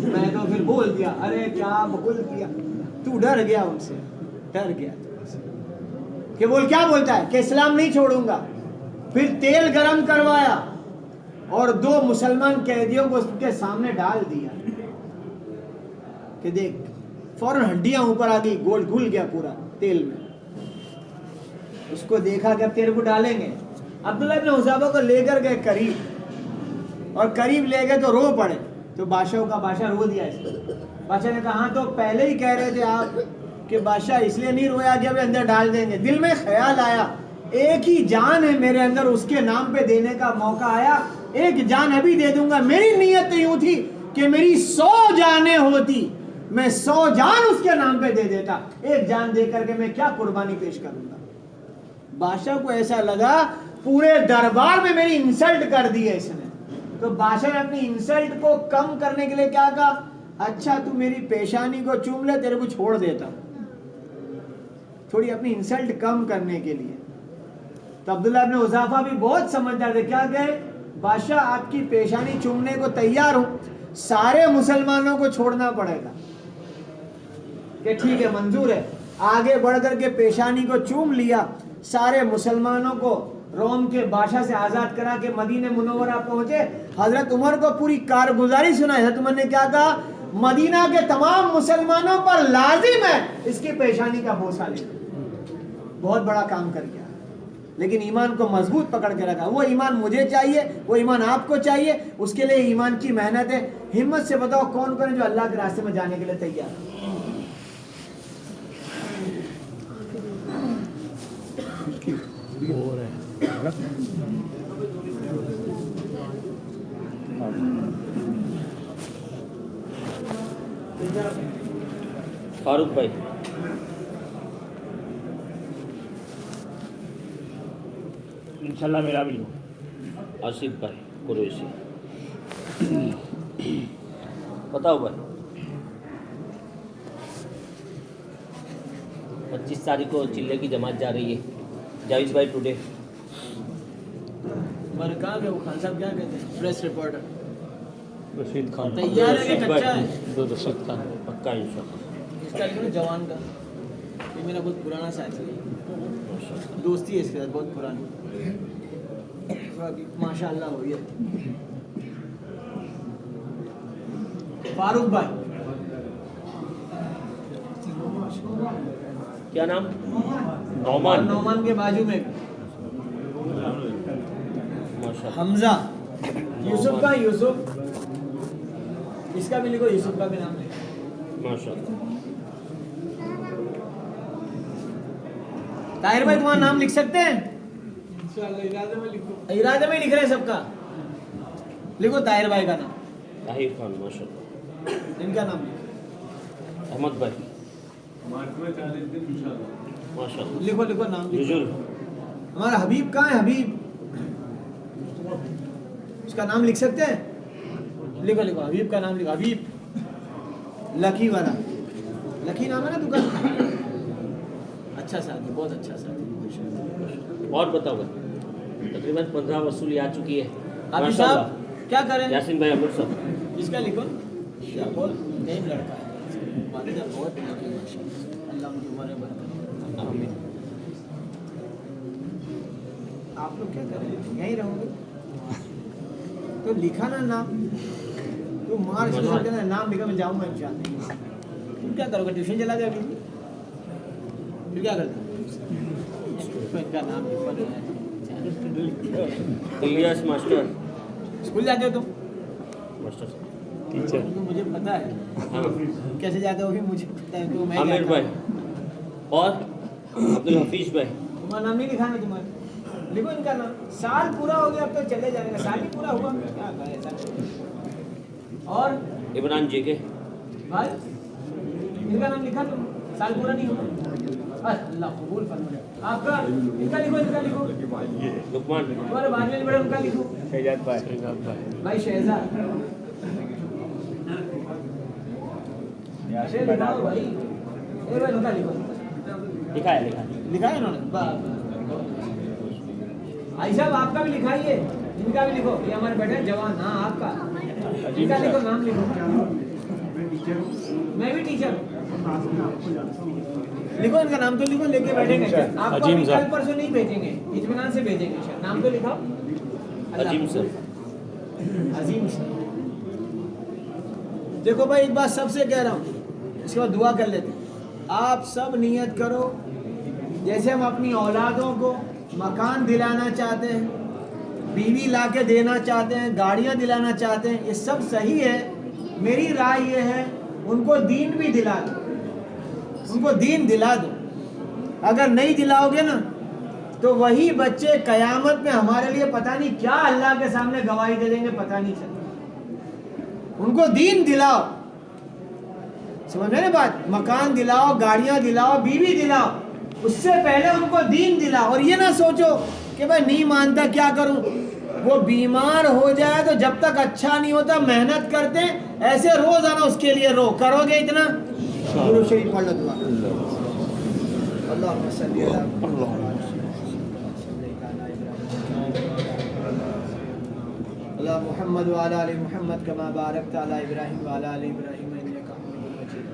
S1: मैं तो फिर बोल दिया, अरे क्या बोल दिया, तू डर गया उनसे, डर गया कि बोल क्या बोलता है कि इस्लाम नहीं छोड़ूंगा। फिर तेल गरम करवाया और 2 मुसलमान कैदियों को उसके सामने डाल दिया कि देख, फौरन हड्डियां ऊपर आ गई, गोल घुल गया पूरा तेल में। उसको देखा कि अब तेरे को डालेंगे। अब्दुल्लाह इब्न हुज़ैफा को लेकर गए करीब, और करीब ले गए तो रो पड़े। तो बादशाह रो दिया इसको। बादशाह ने कहा हाँ तो पहले ही कह रहे थे आप कि बादशाह इसलिए नहीं रोया कि अभी अंदर डाल देंगे। दिल में ख्याल आया एक ही जान है मेरे अंदर, उसके नाम पे देने का मौका आया, एक जान अभी दे दूंगा। मेरी नीयत तो यूं थी कि मेरी 100 जानें होती, मैं 100 जान उसके नाम पे दे देता, एक जान दे करके मैं क्या कुर्बानी पेश करूंगा। बादशाह को ऐसा लगा पूरे दरबार में मेरी इंसल्ट कर दी है इसने। तो बादशाह ने अपनी इंसल्ट को कम करने के लिए क्या कहा, अच्छा तू मेरी पेशानी को चूम ले, तेरे को छोड़ देता, थोड़ी अपनी इंसल्ट कम करने के लिए। तो अब्दुल्लाह इब्न हुज़ैफा भी बहुत समझदार थे, क्या कहे, बादशाह आपकी पेशानी चूमने को तैयार हूं, सारे मुसलमानों को छोड़ना पड़ेगा। कि ठीक है, मंजूर है। आगे बढ़ करके पेशानी को चूम लिया, सारे मुसलमानों को रोम के बादशाह से आजाद करा के मदीने मुनव्वरा पहुंचे। हजरत उमर को पूरी कारगुजारी सुनाई। हजरत उमर ने क्या कहा, मदीना के तमाम मुसलमानों पर लाजिम है इसकी पेशानी का बोसा लेना। बहुत बड़ा काम कर गया, लेकिन ईमान को मजबूत पकड़ के रखा। वो ईमान मुझे चाहिए, वो ईमान आपको चाहिए, उसके लिए ईमान की मेहनत है। हिम्मत से बताओ कौन कौन है जो अल्लाह के रास्ते में जाने के लिए तैयार है।
S2: फारूक भाई,
S3: इंशाल्लाह मेरा भी लो।
S2: आसिफ भाई कुरैशी, बताओ भाई 25 तारीख को चिल्ले की जमात जा रही है। जाविद भाई टुडे
S1: कहाँ गए वो खान साहब, क्या कहते हैं, प्रेस रिपोर्टर
S3: रशीद खान
S1: तैयार है कि कच्चा है?
S3: रशीद खान
S2: पक्का इंशाल्लाह।
S1: इसका लिखो ना जवान का, ये मेरा बहुत पुराना साथी है, दोस्ती है इसके साथ बहुत पुरानी, माशाअल्लाह हो गया। फारूक भाई,
S2: क्या नाम, नौमान,
S1: नौमान के बाजू में
S2: माशाल्लाह।
S1: हमजा, यूसुफ का यूसुफ, इसका भी लिखो, यूसुफ का भी नाम लिखो
S2: माशाल्लाह।
S1: ताहिर भाई तुम्हारा नाम लिख सकते हैं?
S4: इरादे में लिखो,
S1: इरादे में लिख रहे हैं सबका, लिखो ताहिर भाई का नाम,
S2: ताहिर खान माशाल्लाह।
S1: इनका नाम लिखो,
S2: अहमद भाई
S4: मार्च 40 दिन इंशाल्लाह।
S2: माशाल्लाह।
S1: लिखो लिखो नाम लिखो।
S2: जुजुल,
S1: हमारा हबीब कहाँ है, हबीब, उसका नाम लिख सकते हैं? लिखो लिखो, हबीब का नाम लिखो, हबीब। लकी वाला, लकी नाम है ना दुकान, अच्छा साथी, बहुत अच्छा साथी।
S2: और बताओ भाई, तकरीबन 15 वसूली आ चुकी है
S1: हाफिज साहब क्या करें?
S2: यासीन भाई, अमर साहब,
S1: इसका लिखो, बहुत नेम लड़का है, वालिदा बहुत नेम है, माशाल्लाह। उम्र में बरकत।
S2: आमीन।
S1: आप लोग क्या करेंगे, यहीं रहोगे? तो लिखा ना नाम, तो मार्च के अंदर नाम लिखा, मैं जाऊँगा इंशाल्लाह। तुम क्या करोगे, ट्यूशन चला गया अभी? फिर क्या करते हो? इनका नाम लिखा है।
S2: इलियास मास्टर।
S1: स्कूल जाते हो तुम?
S2: मास्टर
S3: टीचर
S1: तो मुझे पता है
S2: हाँ।
S1: कैसे जाते हो, भी मुझे पता है। तो मैं
S2: आमिर
S1: जाता
S2: भाई
S1: हूँ।
S2: और अब्दुल हफीज भाई।
S1: तुम्हारा नाम नहीं लिखा है तुम्हारा, लिखो इनका नाम। साल पूरा हो गया, अब तो चले जाएगा, साल ही पूरा हुआ, क्या करें ऐसा। और
S2: इमरान जेके।
S1: भाई इनका नाम लिखा तुम, साल पूरा नहीं हुआ। अल्लाह कबूल फरमाए आपका। इनका लिखो, इनका लिखो।
S2: लुकमान।
S1: तुम्हारे बाद में बड़े उनका लिखो।
S3: शहजाद भाई
S1: भाई शहजाद, अरे लिखाओ भाई, ए भाई उनका लिखो।
S3: लिखा है लिखा है
S1: लिखा है इन्होंने? भाई साहब आपका भी लिखाइए, इनका भी लिखो। ये हमारे बेटे जवान, हाँ आपका इनका लिखो, नाम लिखो। मैं भी टीचर लिखो, इनका नाम तो लिखो, लेके बैठेंगे। आपको
S3: अजीम
S1: अभी
S3: सर।
S1: कल परसों नहीं भेजेंगे, इत्मीनान से भेजेंगे। नाम तो लिखाओ।
S2: अजीम सर।
S1: अजीम सर। देखो भाई, एक बात सबसे कह रहा हूँ, इसके बाद दुआ कर लेते हैं। आप सब नियत करो, जैसे हम अपनी औलादों को मकान दिलाना चाहते हैं, बीवी ला के देना चाहते हैं, गाड़ियाँ दिलाना चाहते हैं, ये सब सही है। मेरी राय ये है, उनको दीन भी दिला दो, उनको दीन दिला दो। अगर नहीं दिलाओगे ना, तो वही बच्चे कयामत में हमारे लिए पता नहीं क्या अल्लाह के सामने गवाही दे देंगे, पता नहीं चलता। उनको दीन दिलाओ, समझ रहे ना बात? मकान दिलाओ, गाड़ियाँ दिलाओ, बीवी दिलाओ, उससे पहले उनको दीन दिलाओ। और ये ना सोचो कि भाई नहीं मानता क्या करूं, वो बीमार हो जाए तो जब तक अच्छा नहीं होता मेहनत करते हैं, ऐसे रोजाना उसके लिए रो। करोगे इतना? गुरु शरीफ पढ़ लो दुआ। अल्लाहुम्मा सल्ली अला अला मुहम्मद व अला आलि मुहम्मद कमा बारकता अला इब्राहीम व अला आलि इब्राहीम इन्नका हमीदुम मजीद।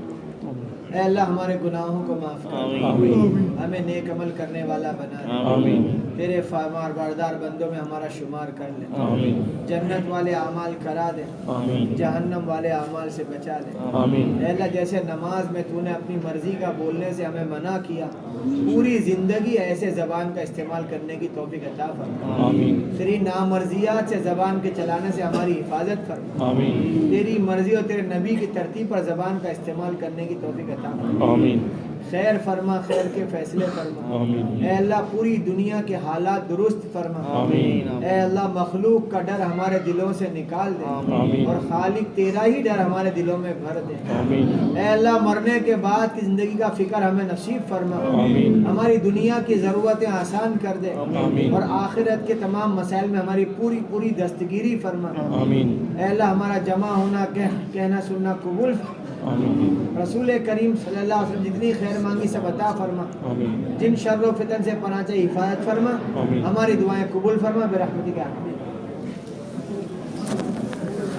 S1: ऐ अल्लाह हमारे गुनाहों को माफ कर,
S3: आमीन
S1: हमें नेक अमल करने वाला बना दे,
S3: आमीन
S1: तेरे फरमान बरदार बंदों में हमारा शुमार कर ले,
S3: आमीन
S1: जन्नत वाले अमाल करा दे,
S3: आमीन
S1: जहन्नम वाले अमाल से बचा ले।
S3: आमीन
S1: ऐ अल्लाह, जैसे नमाज में तूने अपनी मर्जी का बोलने से हमें मना किया, पूरी जिंदगी ऐसे ज़बान का इस्तेमाल करने की तौफीक अता फरमा।
S3: आमीन
S1: तेरी नामर्जियात से ज़बान के चलाने से हमारी हिफाजत फरमा।
S3: आमीन
S1: तेरी मर्जी और तेरे नबी की तरतीब पर ज़बान का इस्तेमाल करने की तौफीक अता फरमा।
S3: आमीन
S1: खैर फरमा, खैर के फैसले फरमा।
S3: आमीन
S1: ऐ अल्लाह, पूरी दुनिया के हालात दुरुस्त फरमा।
S3: आमीन
S1: ऐ अल्लाह, मखलूक का डर हमारे दिलों से निकाल दे,
S3: आमीन
S1: और खालिक तेरा ही डर हमारे दिलों में भर दे।
S3: आमीन
S1: ऐ अल्लाह, मरने के बाद की ज़िंदगी का फ़िक्र हमें नसीब फरमा।
S3: आमीन
S1: हमारी दुनिया की ज़रूरतें आसान कर दे,
S3: आमीन
S1: और आखिरत के तमाम मसाइल में हमारी पूरी पूरी दस्तगीरी फरमा।
S3: आमीन
S1: ऐ अल्लाह, हमारा जमा होना, कहना सुनना कबूल फरमा।
S3: आमीन
S1: रसूल करीम सल्लल्लाहु अलैहि वसल्लम जितनी खैर मांगी सब अता फरमा।
S3: आमीन
S1: जिन शर्र फितन से पनाह चाहिए हिफाजत फरमा।
S3: आमीन।
S1: हमारी दुआएं कबूल फरमा बिरहमतिक या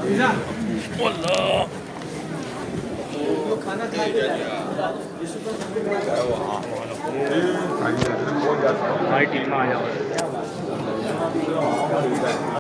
S1: अल्लाह। खाना खा के
S3: हमारी टीम में आ जाओ